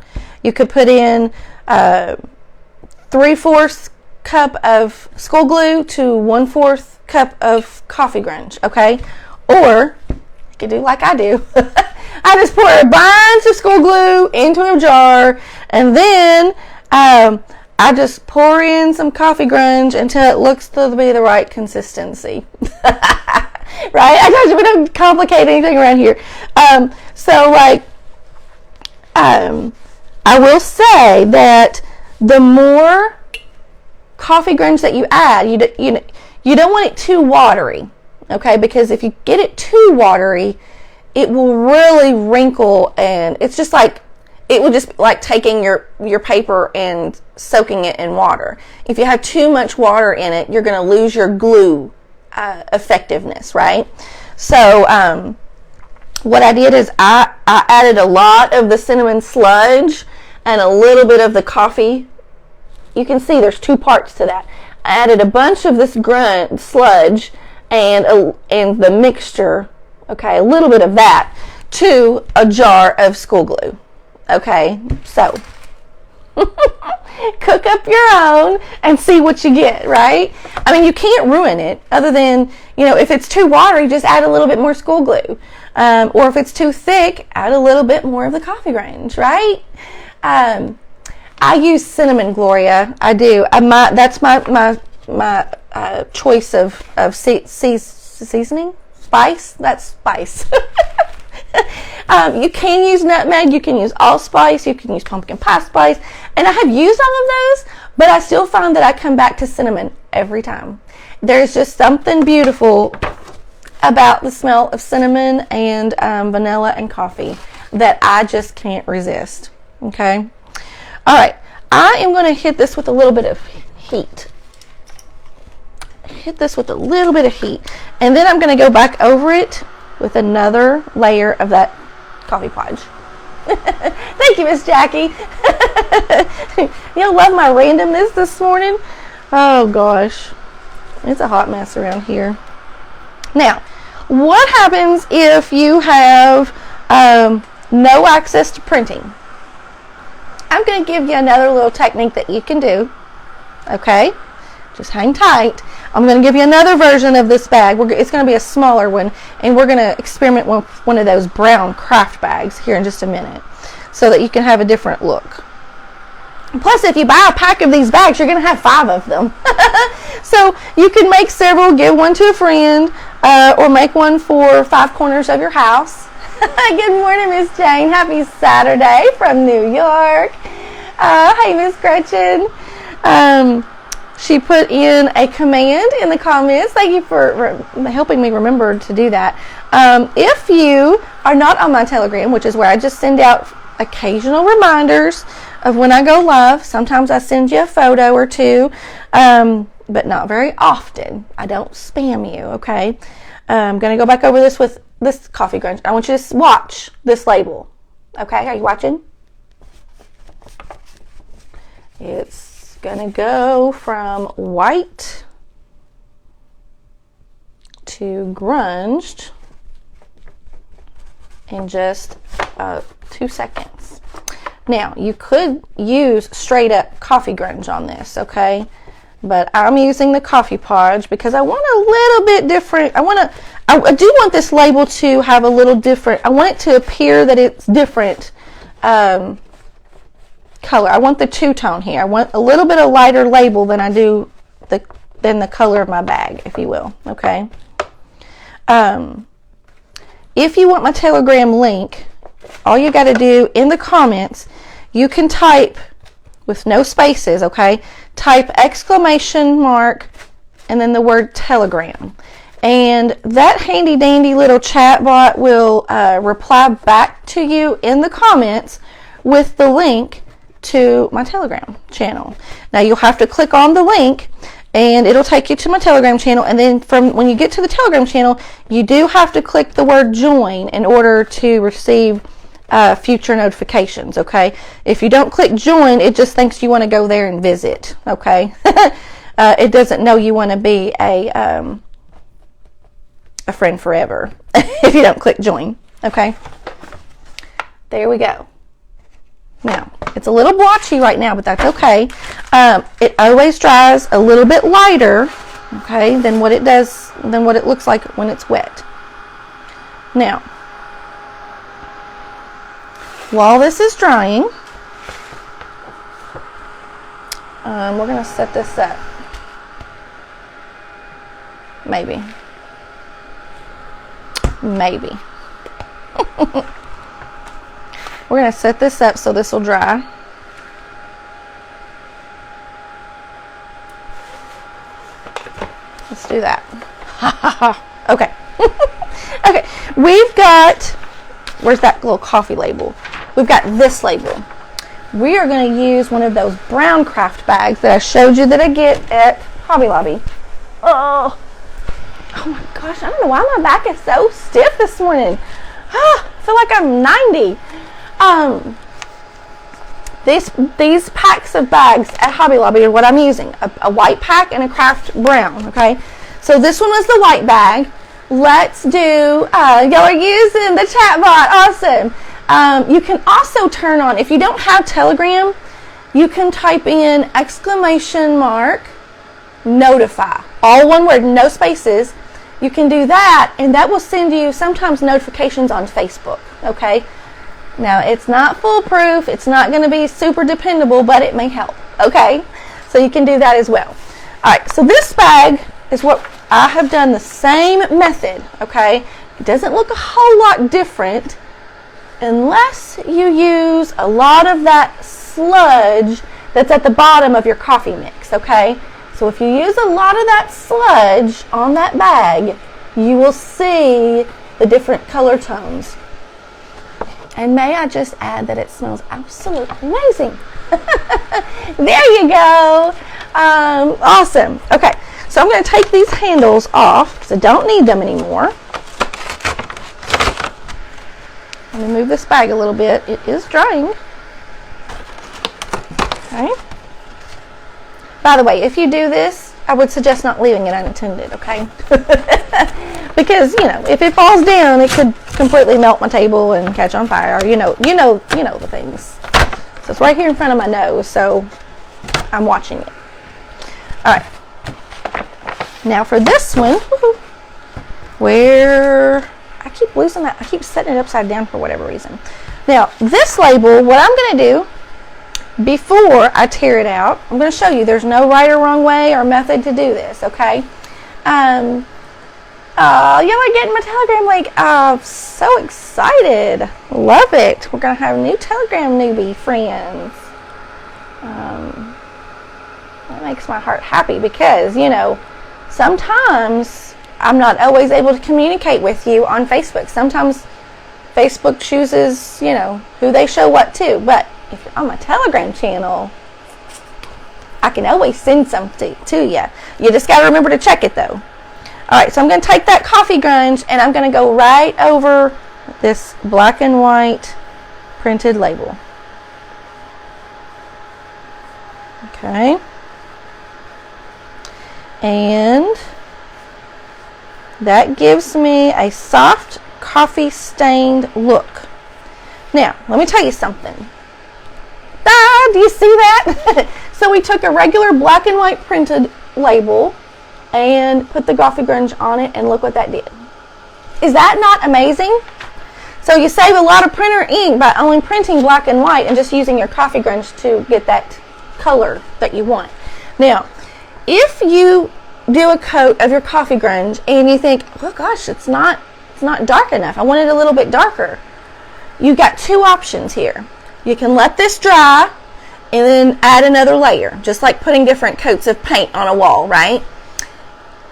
You could put in 3/4 cup of school glue to 1/4 cup of coffee Grinch. Okay? Or you could do like I do. I just pour a bunch of school glue into a jar, and then I just pour in some coffee Grinch until it looks to be the right consistency. Right? I told you we don't complicate anything around here. I will say that the more coffee Grinch that you add, you don't want it too watery. Okay? Because if you get it too watery, it will really wrinkle, and it's just like, it would just be like taking your paper and soaking it in water. If you have too much water in it, you're going to lose your glue effectiveness, right? So what I did is I added a lot of the cinnamon sludge and a little bit of the coffee. You can see there's 2 parts to that. I added a bunch of this sludge and the mixture, okay, a little bit of that, to a jar of school glue. Okay, so cook up your own and see what you get, right? I mean, you can't ruin it, other than, if it's too watery, just add a little bit more school glue. Or if it's too thick, add a little bit more of the coffee Grinch, right? I use cinnamon, Gloria. I do. That's my choice of seasoning. Spice. That's spice. You can use nutmeg, you can use allspice, you can use pumpkin pie spice, and I have used all of those, but I still find that I come back to cinnamon every time. There's just something beautiful about the smell of cinnamon and vanilla and coffee that I just can't resist. Okay? All right. I am going to hit this with a little bit of heat. And then I'm going to go back over it with another layer of that coffee podge. Thank you, Miss Jackie. You'll love my randomness this morning. Oh gosh, it's a hot mess around here. Now, what happens if you have no access to printing? I'm going to give you another little technique that you can do. Okay, just hang tight. I'm going to give you another version of this bag. It's going to be a smaller one, and we're going to experiment with one of those brown craft bags here in just a minute, so that you can have a different look. Plus, if you buy a pack of these bags, you're going to have 5 of them. So you can make several, give one to a friend, or make one for 5 corners of your house. Good morning, Miss Jane. Happy Saturday from New York. Hey, Miss Gretchen. She put in a command in the comments. Thank you for helping me remember to do that. If you are not on my Telegram, which is where I just send out occasional reminders of when I go live, sometimes I send you a photo or 2, but not very often. I don't spam you, okay? I'm going to go back over this with this coffee Grinch. I want you to watch this label. Okay, are you watching? It's going to go from white to grunged in just 2 seconds. Now, you could use straight up coffee grunge on this, okay? But I'm using the coffee podge because I want a little bit different. I do want this label to have a little different. I want it to appear that it's different color. I want the two-tone here. I want a little bit of lighter label than I do than the color of my bag, if you will, okay? If you want my Telegram link, all you got to do in the comments, you can type with no spaces, okay? Type exclamation mark and then the word Telegram. And that handy dandy little chat bot will reply back to you in the comments with the link to my Telegram channel. Now you'll have to click on the link and it'll take you to my Telegram channel, and then from when you get to the Telegram channel, you do have to click the word join in order to receive future notifications, okay? If you don't click join, it just thinks you want to go there and visit, okay? It doesn't know you want to be a friend forever if you don't click join, okay? There we go. Now, it's a little blotchy right now, but that's okay. It always dries a little bit lighter, okay, than what it looks like when it's wet. Now, while this is drying, we're going to set this up. Maybe. We're going to set this up so this will dry. Let's do that. Okay. Okay. We've got, where's that little coffee label? We've got this label. We are going to use one of those brown craft bags that I showed you that I get at Hobby Lobby. Oh my gosh, I don't know why my back is so stiff this morning. I feel like I'm 90. These packs of bags at Hobby Lobby are what I'm using. A white pack and a craft brown, okay? So this one was the white bag. Let's do, y'all are using the chat bot, awesome. You can also turn on, if you don't have Telegram, you can type in exclamation mark notify. All one word, no spaces. You can do that, and that will send you sometimes notifications on Facebook, okay? Now, it's not foolproof. It's not going to be super dependable, but it may help, okay? So you can do that as well. All right, so this bag is what I have done the same method, okay? It doesn't look a whole lot different unless you use a lot of that sludge that's at the bottom of your coffee mix, okay? So if you use a lot of that sludge on that bag, you will see the different color tones. And may I just add that it smells absolutely amazing. There you go. Awesome. Okay, so I'm going to take these handles off because I don't need them anymore. Let me move this bag a little bit. It is drying. Okay. By the way, if you do this, I would suggest not leaving it unattended, okay? Because, you know, if it falls down, it could completely melt my table and catch on fire. Or, you know the things. So it's right here in front of my nose, so I'm watching it. All right. Now for this one, where I keep losing that, I keep setting it upside down for whatever reason. Now, this label, what I'm going to do before I tear it out, I'm going to show you there's no right or wrong way or method to do this, okay? Y'all are getting my Telegram link. I'm so excited. Love it. We're going to have new Telegram newbie friends. That makes my heart happy because, you know, sometimes I'm not always able to communicate with you on Facebook. Sometimes Facebook chooses, you know, who they show what to. But if you're on my Telegram channel, I can always send something to you. You just got to remember to check it, though. All right, so I'm going to take that coffee grunge and I'm going to go right over this black and white printed label. Okay. And That gives me a soft coffee stained look. Now, let me tell you something. Do you see that? So we took a regular black and white printed label and put the coffee grunge on it, and look what that did. Is that not amazing? So you save a lot of printer ink by only printing black and white and just using your coffee grunge to get that color that you want. Now, if you do a coat of your coffee grunge and you think, oh gosh, it's not dark enough, I want it a little bit darker, you've got two options here. You can let this dry and then add another layer, just like putting different coats of paint on a wall, right?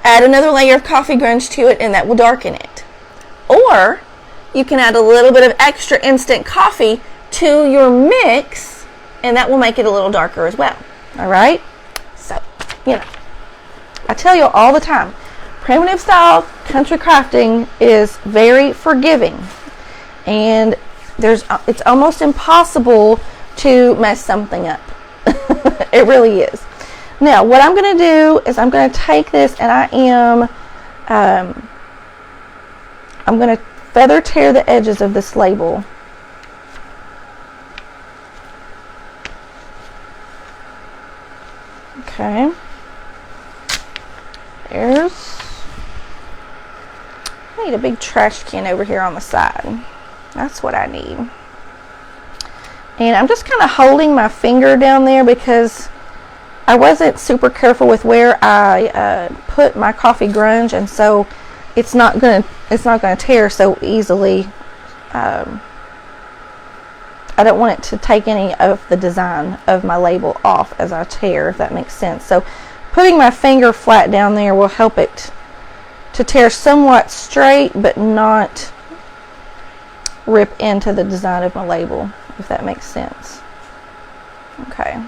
Add another layer of coffee grunge to it and that will darken it. Or you can add a little bit of extra instant coffee to your mix and that will make it a little darker as well. All right? So, you know, I tell you all the time, primitive style country crafting is very forgiving, and it's almost impossible to mess something up. It really is. Now, what I'm going to do is I'm going to take this and I'm going to feather tear the edges of this label. Okay. I need a big trash can over here on the side. That's what I need. And I'm just kind of holding my finger down there because I wasn't super careful with where I put my coffee grunge, and so it's not gonna tear so easily. I don't want it to take any of the design of my label off as I tear, if that makes sense. So putting my finger flat down there will help it to tear somewhat straight, but not rip into the design of my label, if that makes sense. Okay.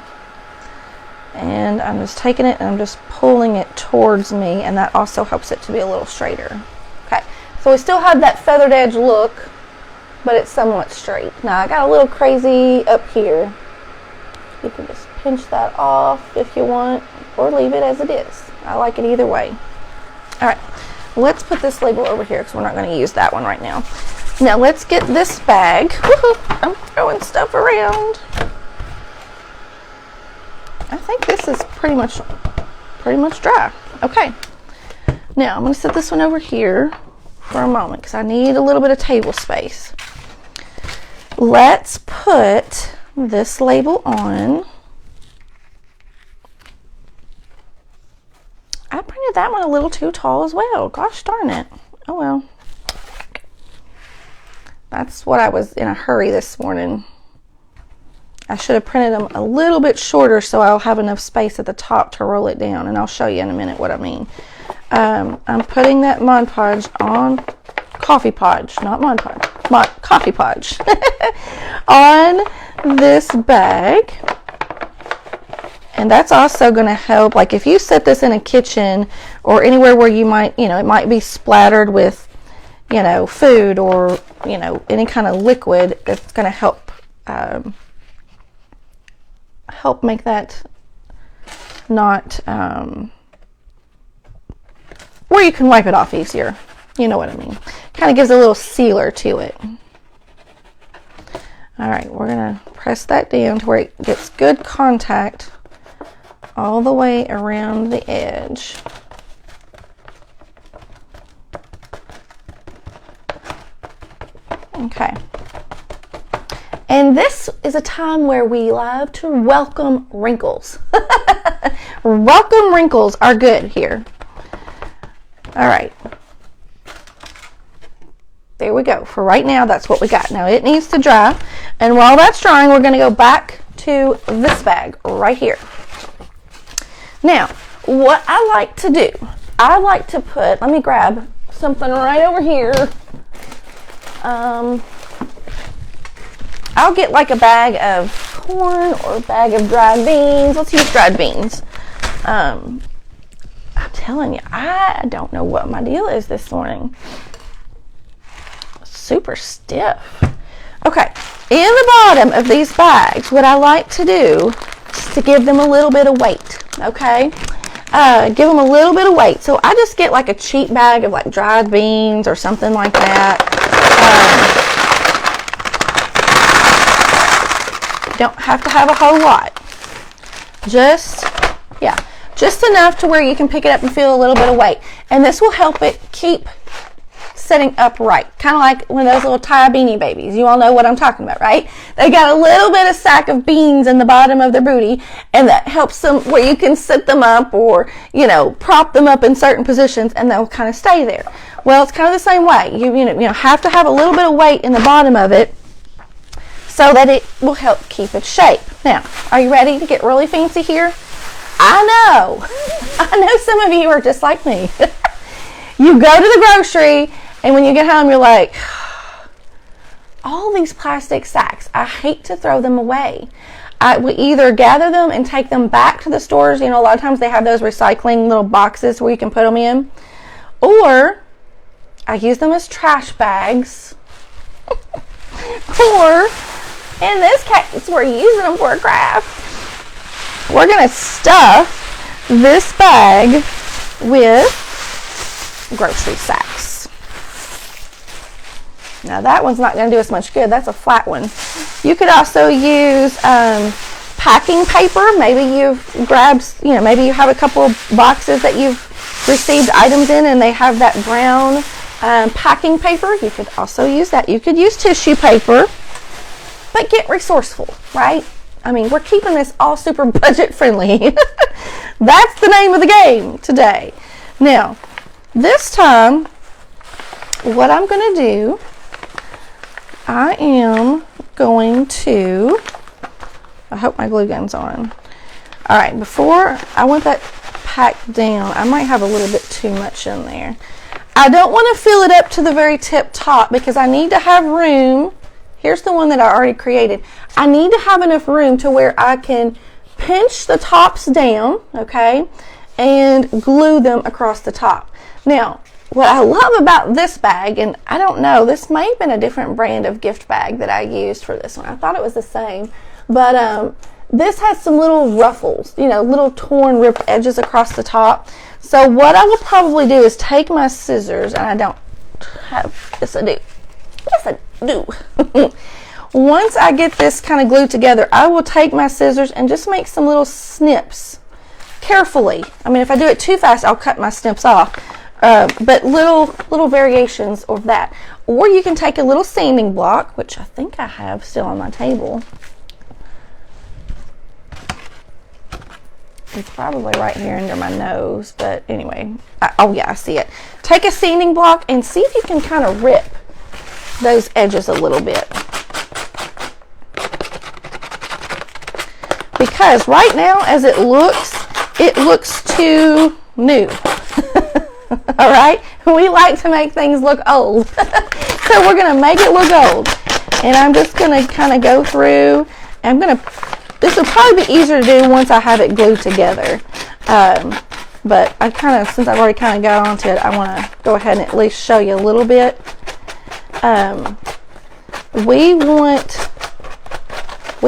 And I'm just taking it and I'm just pulling it towards me, and that also helps it to be a little straighter. Okay. So we still have that feathered edge look, but it's somewhat straight. Now I got a little crazy up here. You can just pinch that off if you want, or leave it as it is. I like it either way. Alright, let's put this label over here because we're not going to use that one right now. Now let's get this bag. Woohoo, I'm throwing stuff around. I think this is pretty much dry. Okay, now I'm going to set this one over here for a moment because I need a little bit of table space. Let's put this label on. I printed that one a little too tall as well. Gosh darn it. Oh well. That's what I was in a hurry this morning. I should have printed them a little bit shorter so I'll have enough space at the top to roll it down, and I'll show you in a minute what I mean. I'm putting that Mod Podge on, Coffee Podge, not Mod Podge, Coffee Podge, on this bag. And that's also going to help, like if you set this in a kitchen or anywhere where you might, it might be splattered with, food or, any kind of liquid, that's going to help make that not, where you can wipe it off easier. You know what I mean. Kind of gives a little sealer to it. All right, we're going to press that down to where it gets good contact all the way around the edge. Okay. And this is a time where we love to welcome wrinkles. Welcome wrinkles are good here. All right. There we go. For right now, that's what we got. Now it needs to dry. And while that's drying, we're going to go back to this bag right here. Now, what I like to do, I like to put, let me grab something right over here. I'll get like a bag of corn or a bag of dried beans. Let's use dried beans. I'm telling you, I don't know what my deal is this morning. Super stiff. Okay, in the bottom of these bags, what I like to do is to give them a little bit of weight, okay? give them a little bit of weight. So I just get like a cheap bag of like dried beans or something like that. You don't have to have a whole lot. Just enough to where you can pick it up and feel a little bit of weight. And this will help it keep sitting upright. Kind of like when those little Thai beanie babies. You all know what I'm talking about, right? They got a little bit of sack of beans in the bottom of their booty, and that helps them where you can sit them up or, you know, prop them up in certain positions and they'll kind of stay there. Well, it's kind of the same way. You have to have a little bit of weight in the bottom of it so that it will help keep its shape. Now, are you ready to get really fancy here? I know some of you are just like me. You go to the grocery, and when you get home, you're like, all these plastic sacks, I hate to throw them away. We either gather them and take them back to the stores. You know, a lot of times they have those recycling little boxes where you can put them in. Or I use them as trash bags. Or, in this case, we're using them for a craft. We're going to stuff this bag with grocery sacks. Now that one's not going to do us much good. That's a flat one. You could also use packing paper. Maybe you've grabbed, maybe you have a couple of boxes that you've received items in and they have that brown packing paper. You could also use that. You could use tissue paper, but get resourceful, right? I mean, we're keeping this all super budget friendly. That's the name of the game today. Now, this time, what I'm going to do, I am going to, I hope my glue gun's on. All right, before I want that packed down, I might have a little bit too much in there. I don't want to fill it up to the very tip top because I need to have room. Here's the one that I already created. I need to have enough room to where I can pinch the tops down, okay, and glue them across the top. Now, what I love about this bag, and I don't know, this may have been a different brand of gift bag that I used for this one. I thought it was the same, but this has some little ruffles, little torn, ripped edges across the top. So what I will probably do is take my scissors, and I don't have, yes I do. Yes I do. Once I get this kind of glued together, I will take my scissors and just make some little snips carefully. I mean, if I do it too fast, I'll cut my snips off. But little variations of that. Or you can take a little sanding block, which I think I have still on my table. It's probably right here under my nose, but anyway. Oh yeah, I see it. Take a sanding block and see if you can kind of rip those edges a little bit. Because right now, as it looks too new. All right, we like to make things look old. So we're going to make it look old. And I'm just going to kind of go through. This will probably be easier to do once I have it glued together. But since I've already kind of got onto it, I want to go ahead and at least show you a little bit. We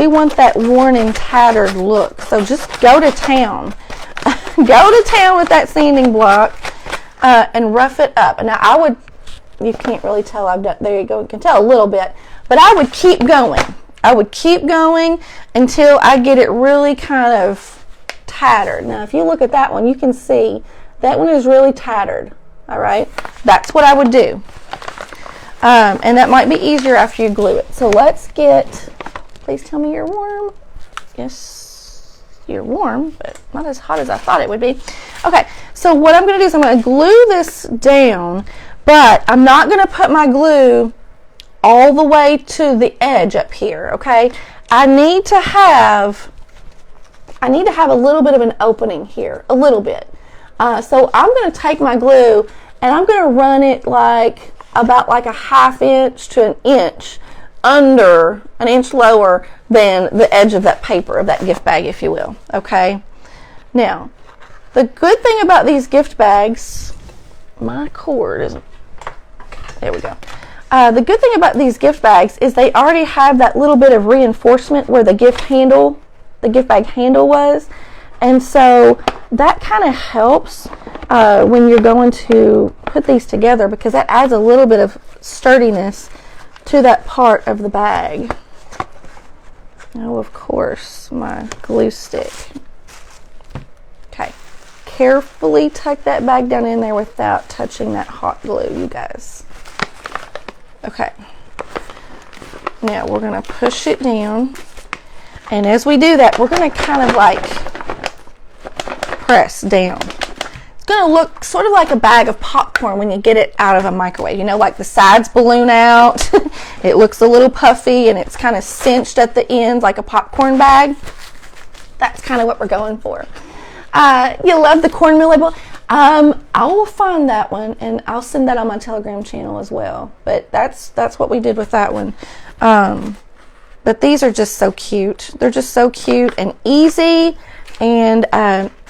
want that worn and tattered look. So just go to town. Go to town with that sanding block and rough it up. And now you can't really tell I've done, there you go, you can tell a little bit. But I would keep going. I would keep going until I get it really kind of tattered. Now if you look at that one, you can see that one is really tattered. All right, that's what I would do. And that might be easier after you glue it. So let's get, please tell me you're warm. Yes, you're warm, but not as hot as I thought it would be. Okay, so what I'm going to do is I'm going to glue this down, but I'm not going to put my glue all the way to the edge up here, okay? I need to have a little bit of an opening here, a little bit. So I'm going to take my glue and I'm going to run it about like a 1/2 inch to an inch under, an inch lower than the edge of that paper, of that gift bag, if you will, okay? Now, the good thing about these gift bags, my cord isn't, there we go. The good thing about these gift bags is they already have that little bit of reinforcement where the gift bag handle was. And so that kind of helps when you're going to put these together, because that adds a little bit of sturdiness to that part of the bag. Oh, of course, my glue stick. Okay, carefully tuck that bag down in there without touching that hot glue, you guys. Okay, now we're gonna push it down, and as we do that, we're gonna kind of like press down. It's gonna look sort of like a bag of popcorn when you get it out of a microwave. You know, like the sides balloon out. It looks a little puffy and it's kind of cinched at the ends like a popcorn bag. That's kind of what we're going for. You love the cornmeal label. I will find that one and I'll send that on my Telegram channel as well. But that's what we did with that one. But these are just so cute. They're just so cute and easy and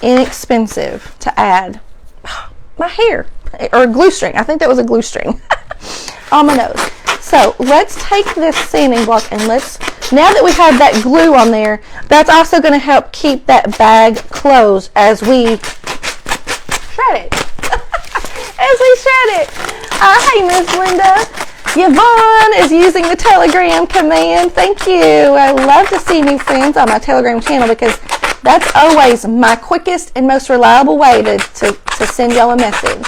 inexpensive to add. My hair, or glue string. I think that was a glue string on my nose. So let's take this sanding block and now that we have that glue on there, that's also going to help keep that bag closed as we shred it. As we shred it. Hey, Miss Linda. Yvonne is using the Telegram command. Thank you. I love to see new friends on my Telegram channel because that's always my quickest and most reliable way to send y'all a message.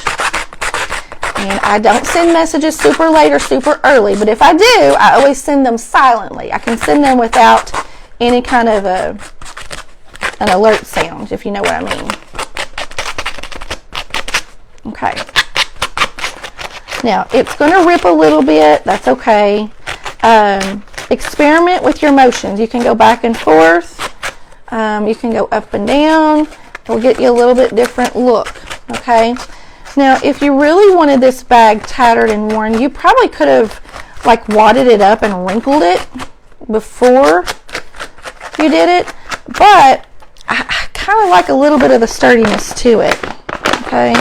And I don't send messages super late or super early, but if I do, I always send them silently. I can send them without any kind of an alert sound, if you know what I mean. Okay. Now, it's going to rip a little bit. That's okay. Experiment with your motions. You can go back and forth. You can go up and down. It'll get you a little bit different look. Okay. Now, if you really wanted this bag tattered and worn, you probably could have like wadded it up and wrinkled it before you did it. But I kind of like a little bit of the sturdiness to it. Okay.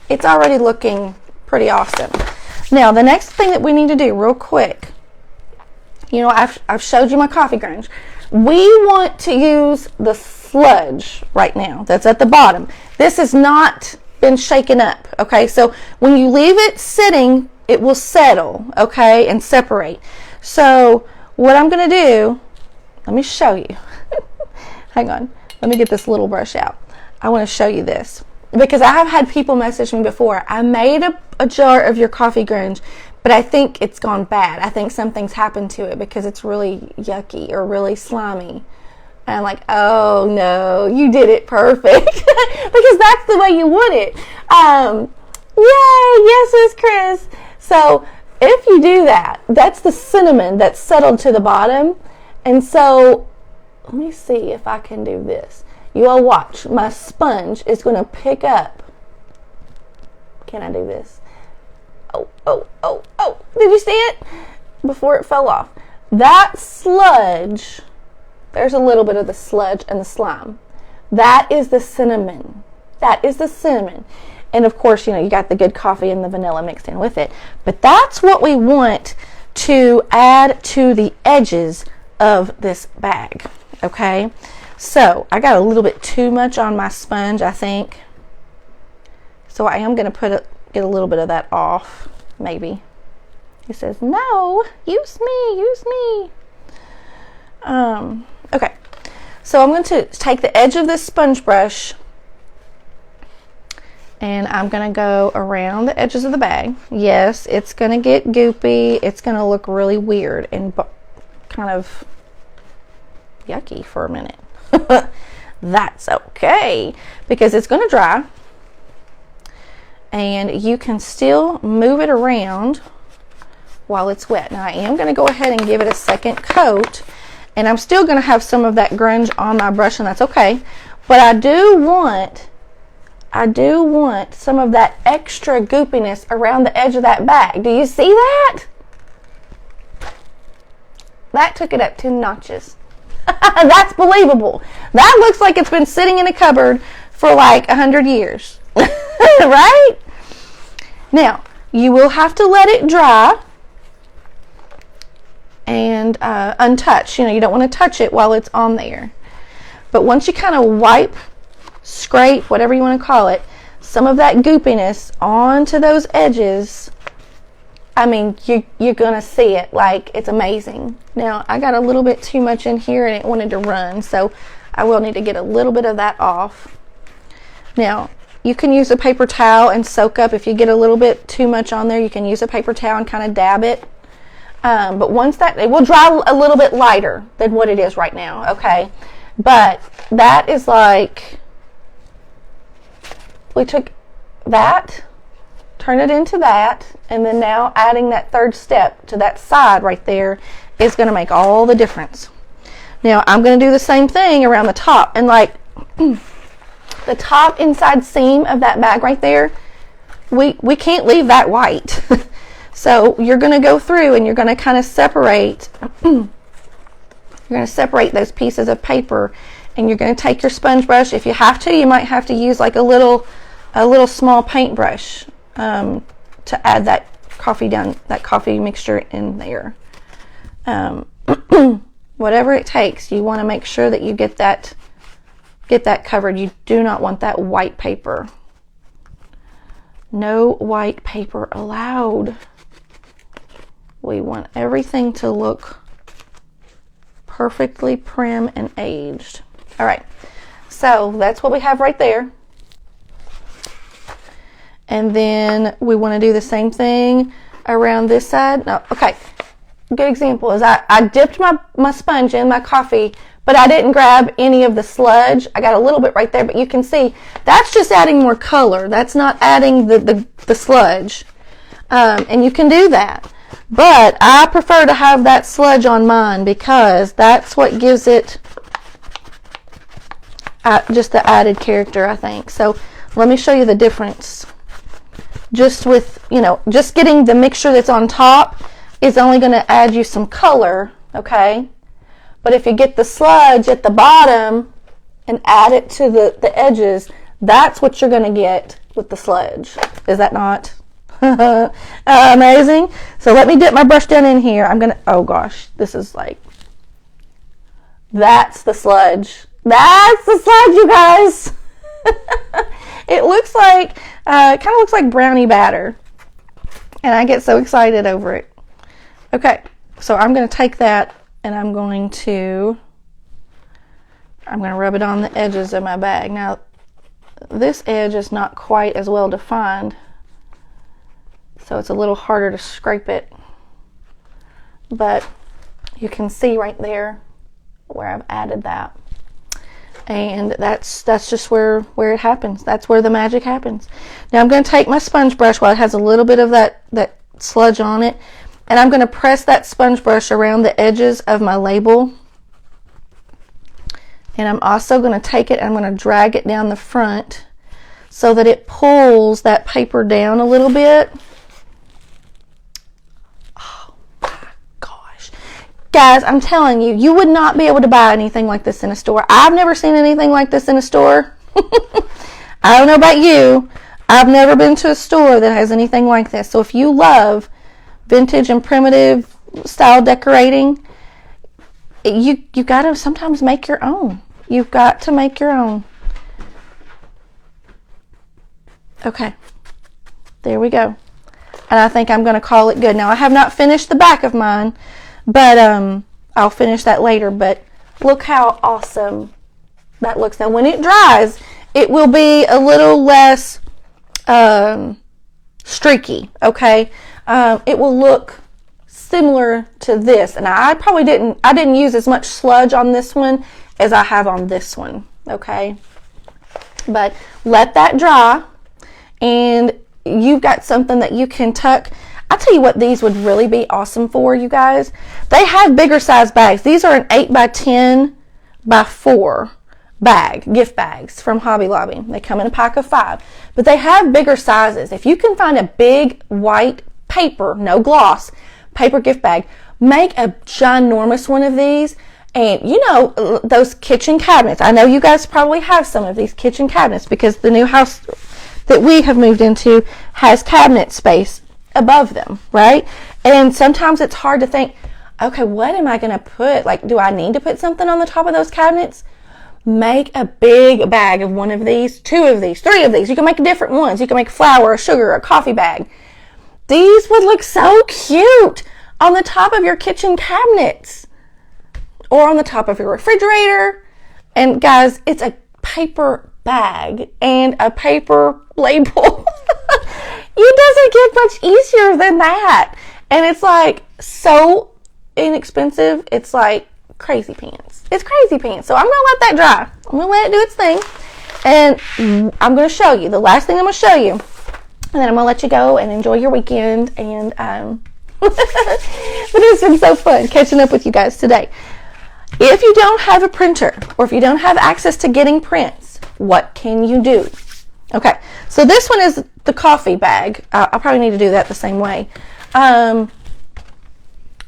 It's already looking pretty awesome. Now, the next thing that we need to do real quick, you know, I've showed you my coffee grounds. We want to use the sludge right now that's at the bottom. This has not been shaken up, okay? So when you leave it sitting, it will settle, okay, and separate. So what I'm going to do, let me show you. Hang on. Let me get this little brush out. I want to show you this because I have had people message me before. I made a jar of your coffee grounds, but I think it's gone bad. I think something's happened to it because it's really yucky or really slimy. And I'm like, oh no, you did it perfect. Because that's the way you want it. Yay, yes, Miss Chris. So if you do that, that's the cinnamon that's settled to the bottom. And so let me see if I can do this. You all watch. My sponge is going to pick up. Can I do this? Oh. Did you see it? Before it fell off. That sludge, there's a little bit of the sludge and the slime. That is the cinnamon. That is the cinnamon. And of course, you know, you got the good coffee and the vanilla mixed in with it. But that's what we want to add to the edges of this bag. Okay? So, I got a little bit too much on my sponge, I think. So, I am going to get a little bit of that off, maybe. He says, no, use me. Okay. So, I'm going to take the edge of this sponge brush and I'm going to go around the edges of the bag. Yes, it's going to get goopy. It's going to look really weird and kind of yucky for a minute. That's okay because it's going to dry and you can still move it around while it's wet. Now I am going to go ahead and give it a second coat, and I'm still going to have some of that grunge on my brush, and that's okay, but I do want some of that extra goopiness around the edge of that bag. Do you see that? That took it up 10 notches. That's believable. That looks like it's been sitting in a cupboard for like 100 years. Right? Now, you will have to let it dry and untouched. You know, you don't want to touch it while it's on there. But once you kind of wipe, scrape, whatever you want to call it, some of that goopiness onto those edges, I mean, you're going to see it. Like, it's amazing. Now, I got a little bit too much in here and it wanted to run, so I will need to get a little bit of that off. Now, you can use a paper towel and soak up. If you get a little bit too much on there, you can use a paper towel and kind of dab it. But once that, it will dry a little bit lighter than what it is right now, okay? But that is like, we took that, turn it into that, and then now adding that third step to that side right there is going to make all the difference. Now I'm going to do the same thing around the top, and like the top inside seam of that bag right there, we can't leave that white. So you're going to go through and you're going to kind of separate you're going to separate those pieces of paper, and you're going to take your sponge brush. If you have to, you might have to use like a little small paintbrush to add that coffee mixture in there. Whatever it takes, you want to make sure that you get that covered. You do not want that white paper. No white paper allowed. We want everything to look perfectly prim and aged. All right, so that's what we have right there. And then we want to do the same thing around this side. No, okay, good example is I dipped my sponge in my coffee, but I didn't grab any of the sludge. I got a little bit right there, but you can see that's just adding more color. That's not adding the sludge. And you can do that. But I prefer to have that sludge on mine because that's what gives it just the added character, I think. So let me show you the difference. Just with, just getting the mixture that's on top is only going to add you some color, okay? But if you get the sludge at the bottom and add it to the edges, that's what you're going to get with the sludge. Is that not amazing? So let me dip my brush down in here. Oh gosh, this is like, that's the sludge. That's the sludge, you guys. It looks like, it kind of looks like brownie batter. And I get so excited over it. Okay, so I'm going to take that and I'm going to rub it on the edges of my bag. Now, this edge is not quite as well defined, so it's a little harder to scrape it. But you can see right there where I've added that. And that's just where it happens. That's where the magic happens. Now I'm going to take my sponge brush while it has a little bit of that sludge on it, and I'm going to press that sponge brush around the edges of my label. And I'm also going to take it and I'm going to drag it down the front so that it pulls that paper down a little bit. Oh my gosh. Guys, I'm telling you, you would not be able to buy anything like this in a store. I've never seen anything like this in a store. I don't know about you. I've never been to a store that has anything like this. So if you love vintage and primitive style decorating, you got to sometimes make your own. You've got to make your own. Okay, there we go. And I think I'm going to call it good. Now I have not finished the back of mine, but I'll finish that later. But look how awesome that looks. Now when it dries, it will be a little less streaky, okay? It will look similar to this, and I didn't use as much sludge on this one as I have on this one, okay? But let that dry, and you've got something that you can tuck. I'll tell you what these would really be awesome for, you guys. They have bigger size bags. These are an 8x10x4 bag, gift bags from Hobby Lobby. They come in a pack of 5, but they have bigger sizes. If you can find a big white paper, no gloss, paper gift bag, make a ginormous one of these. And you know, those kitchen cabinets, I know you guys probably have some of these kitchen cabinets because the new house that we have moved into has cabinet space above them, right? And sometimes it's hard to think, okay, what am I going to put? Like, do I need to put something on the top of those cabinets? make a big bag of one of these, 2 of these, 3 of these. You can make different ones. You can make flour, a sugar, a coffee bag. These would look so cute on the top of your kitchen cabinets or on the top of your refrigerator. And guys, it's a paper bag and a paper label. It doesn't get much easier than that. And it's like so inexpensive. It's like crazy pants. It's crazy pants. So I'm going to let that dry. I'm going to let it do its thing. And I'm going to show you. The last thing I'm going to show you. And then I'm going to let you go and enjoy your weekend. And but it's been so fun catching up with you guys today. If you don't have a printer or if you don't have access to getting prints, what can you do? Okay, so this one is the coffee bag. I'll probably need to do that the same way.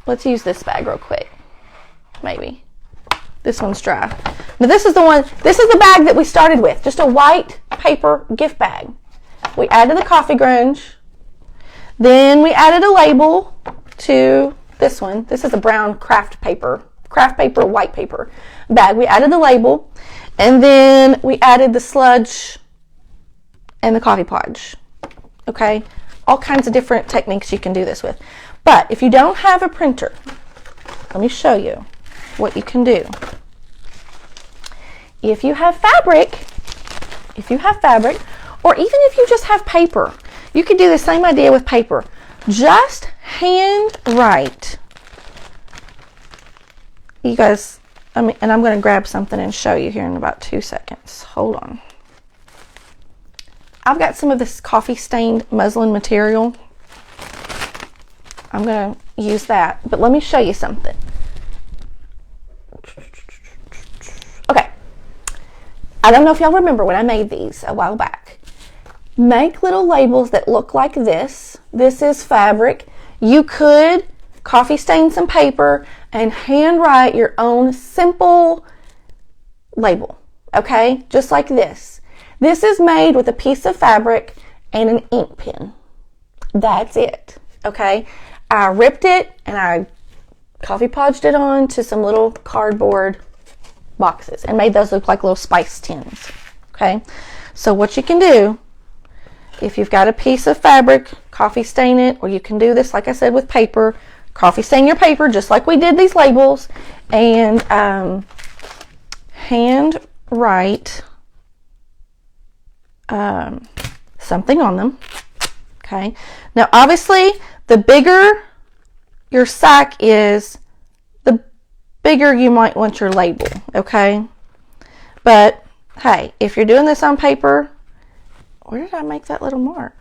Let's use this bag real quick. Maybe. This one's dry. Now this is the bag that we started with. Just a white paper gift bag. We added the coffee grunge. Then we added a label to this one. This is a brown craft paper white paper bag. We added the label, and then we added the sludge and the coffee podge. Okay, all kinds of different techniques you can do this with. But if you don't have a printer, let me show you what you can do. If you have fabric, or even if you just have paper, you could do the same idea with paper. Just hand write. You guys, and I'm going to grab something and show you here in about 2 seconds. Hold on. I've got some of this coffee stained muslin material. I'm going to use that, but let me show you something. Okay. I don't know if y'all remember when I made these a while back. Make little labels that look like this. This is fabric. You could coffee stain some paper and hand write your own simple label, okay? Just like this. This is made with a piece of fabric and an ink pen. That's it, okay? I ripped it and I coffee podged it on to some little cardboard boxes and made those look like little spice tins, okay? So what you can do, if you've got a piece of fabric, coffee stain it, or you can do this, like I said, with paper. Coffee stain your paper just like we did these labels, and hand write something on them. Okay. Now, obviously, the bigger your sack is, the bigger you might want your label. Okay. But hey, if you're doing this on paper, where did I make that little mark?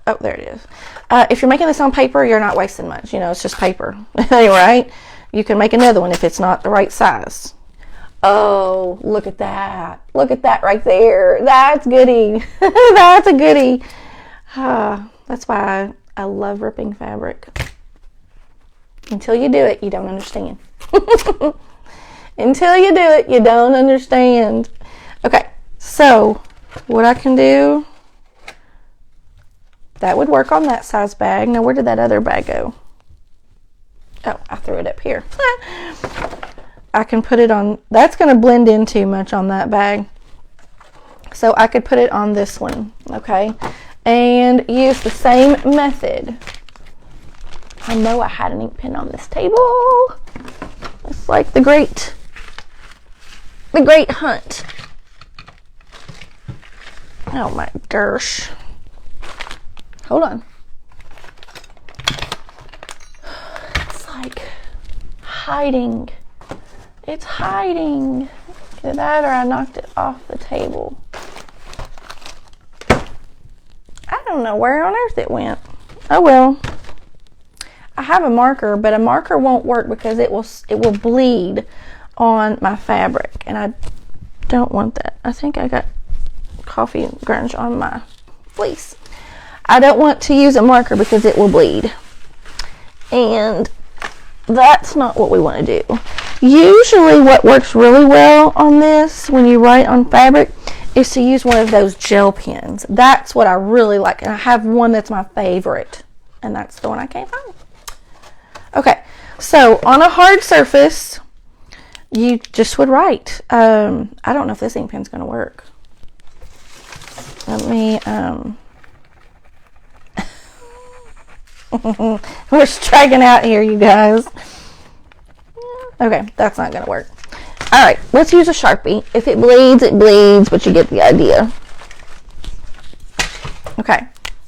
Oh, there it is. If you're making this on paper, you're not wasting much. You know, it's just paper. Right? You can make another one if it's not the right size. Oh, look at that. Look at that right there. That's goody. That's a goody. That's why I love ripping fabric. Until you do it, you don't understand. Until you do it, you don't understand. Okay, so what I can do, that would work on that size bag. Now, where did that other bag go? Oh, I threw it up here. I can put it on, that's going to blend in too much on that bag. So I could put it on this one, okay? And use the same method. I know I had an ink pen on this table. It's like the great hunt. Oh my gosh. Hold on. It's like hiding. It's hiding. Either that or I knocked it off the table. I don't know where on earth it went. Oh well. I have a marker, but a marker won't work because it will bleed on my fabric, and I don't want that. I think I got coffee grunge on my fleece. I don't want to use a marker because it will bleed, and that's not what we want to do. Usually what works really well on this when you write on fabric is to use one of those gel pens. That's what I really like, and I have one that's my favorite, and that's the one I can't find. Okay, so on a hard surface, you just would write. I don't know if this ink pen's going to work. Let me, we're striking out here, you guys. Okay, that's not going to work. All right, let's use a Sharpie. If it bleeds, it bleeds, but you get the idea. Okay,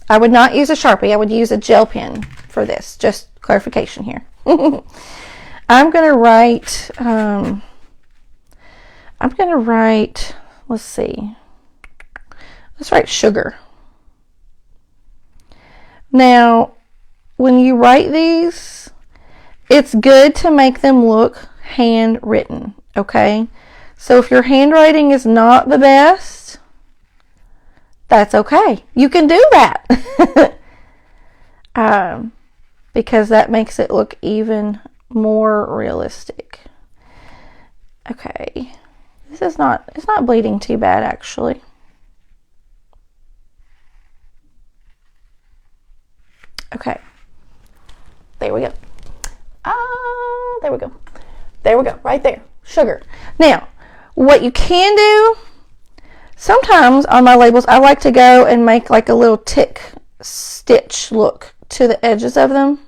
I would not use a Sharpie. I would use a gel pen for this. Just clarification here. I'm going to write, let's see. Let's write sugar. Now, when you write these, it's good to make them look handwritten, okay? So if your handwriting is not the best, that's okay. You can do that. Because that makes it look even more realistic. Okay. It's not bleeding too bad, actually. Okay. There we go. There we go. There we go. Right there. Sugar. Now, what you can do, sometimes on my labels, I like to go and make like a little tick stitch look to the edges of them.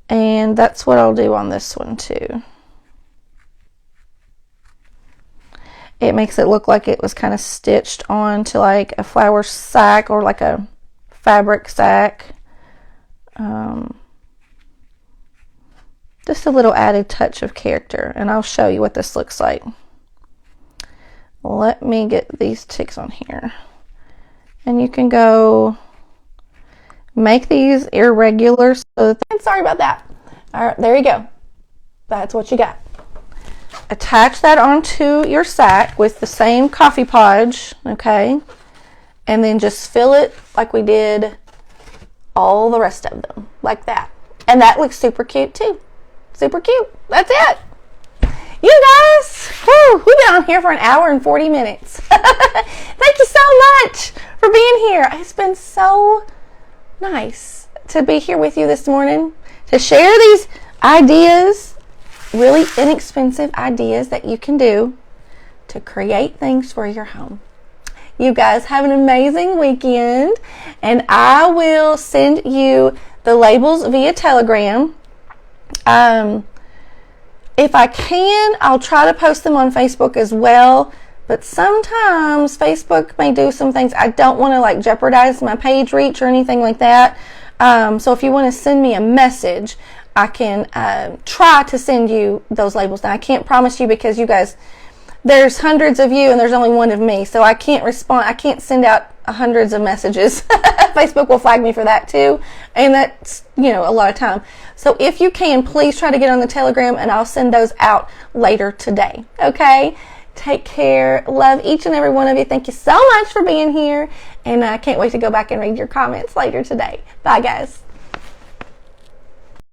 And that's what I'll do on this one too. It makes it look like it was kind of stitched onto like a flower sack or like a fabric sack. Just a little added touch of character, and I'll show you what this looks like. Let me get these ticks on here, and you can go make these irregular. Sorry about that. All right, there you go. That's what you got. Attach that onto your sack with the same coffee podge, okay? And then just fill it like we did all the rest of them, like that. And that looks super cute too. Super cute. That's it. You guys, whew, we've been on here for an hour and 40 minutes. Thank you so much for being here. It's been so nice to be here with you this morning, to share these ideas, really inexpensive ideas that you can do to create things for your home. You guys have an amazing weekend, and I will send you the labels via Telegram. If I can, I'll try to post them on Facebook as well, but sometimes Facebook may do some things. I don't want to like jeopardize my page reach or anything like that. So if you want to send me a message, I can try to send you those labels. Now I can't promise you, because you guys, there's hundreds of you and there's only one of me, so I can't respond. I can't send out hundreds of messages. Facebook will flag me for that too, and that's, you know, a lot of time. So if you can, please try to get on the Telegram, and I'll send those out later today. Okay? Take care. Love each and every one of you. Thank you so much for being here, and I can't wait to go back and read your comments later today. Bye, guys.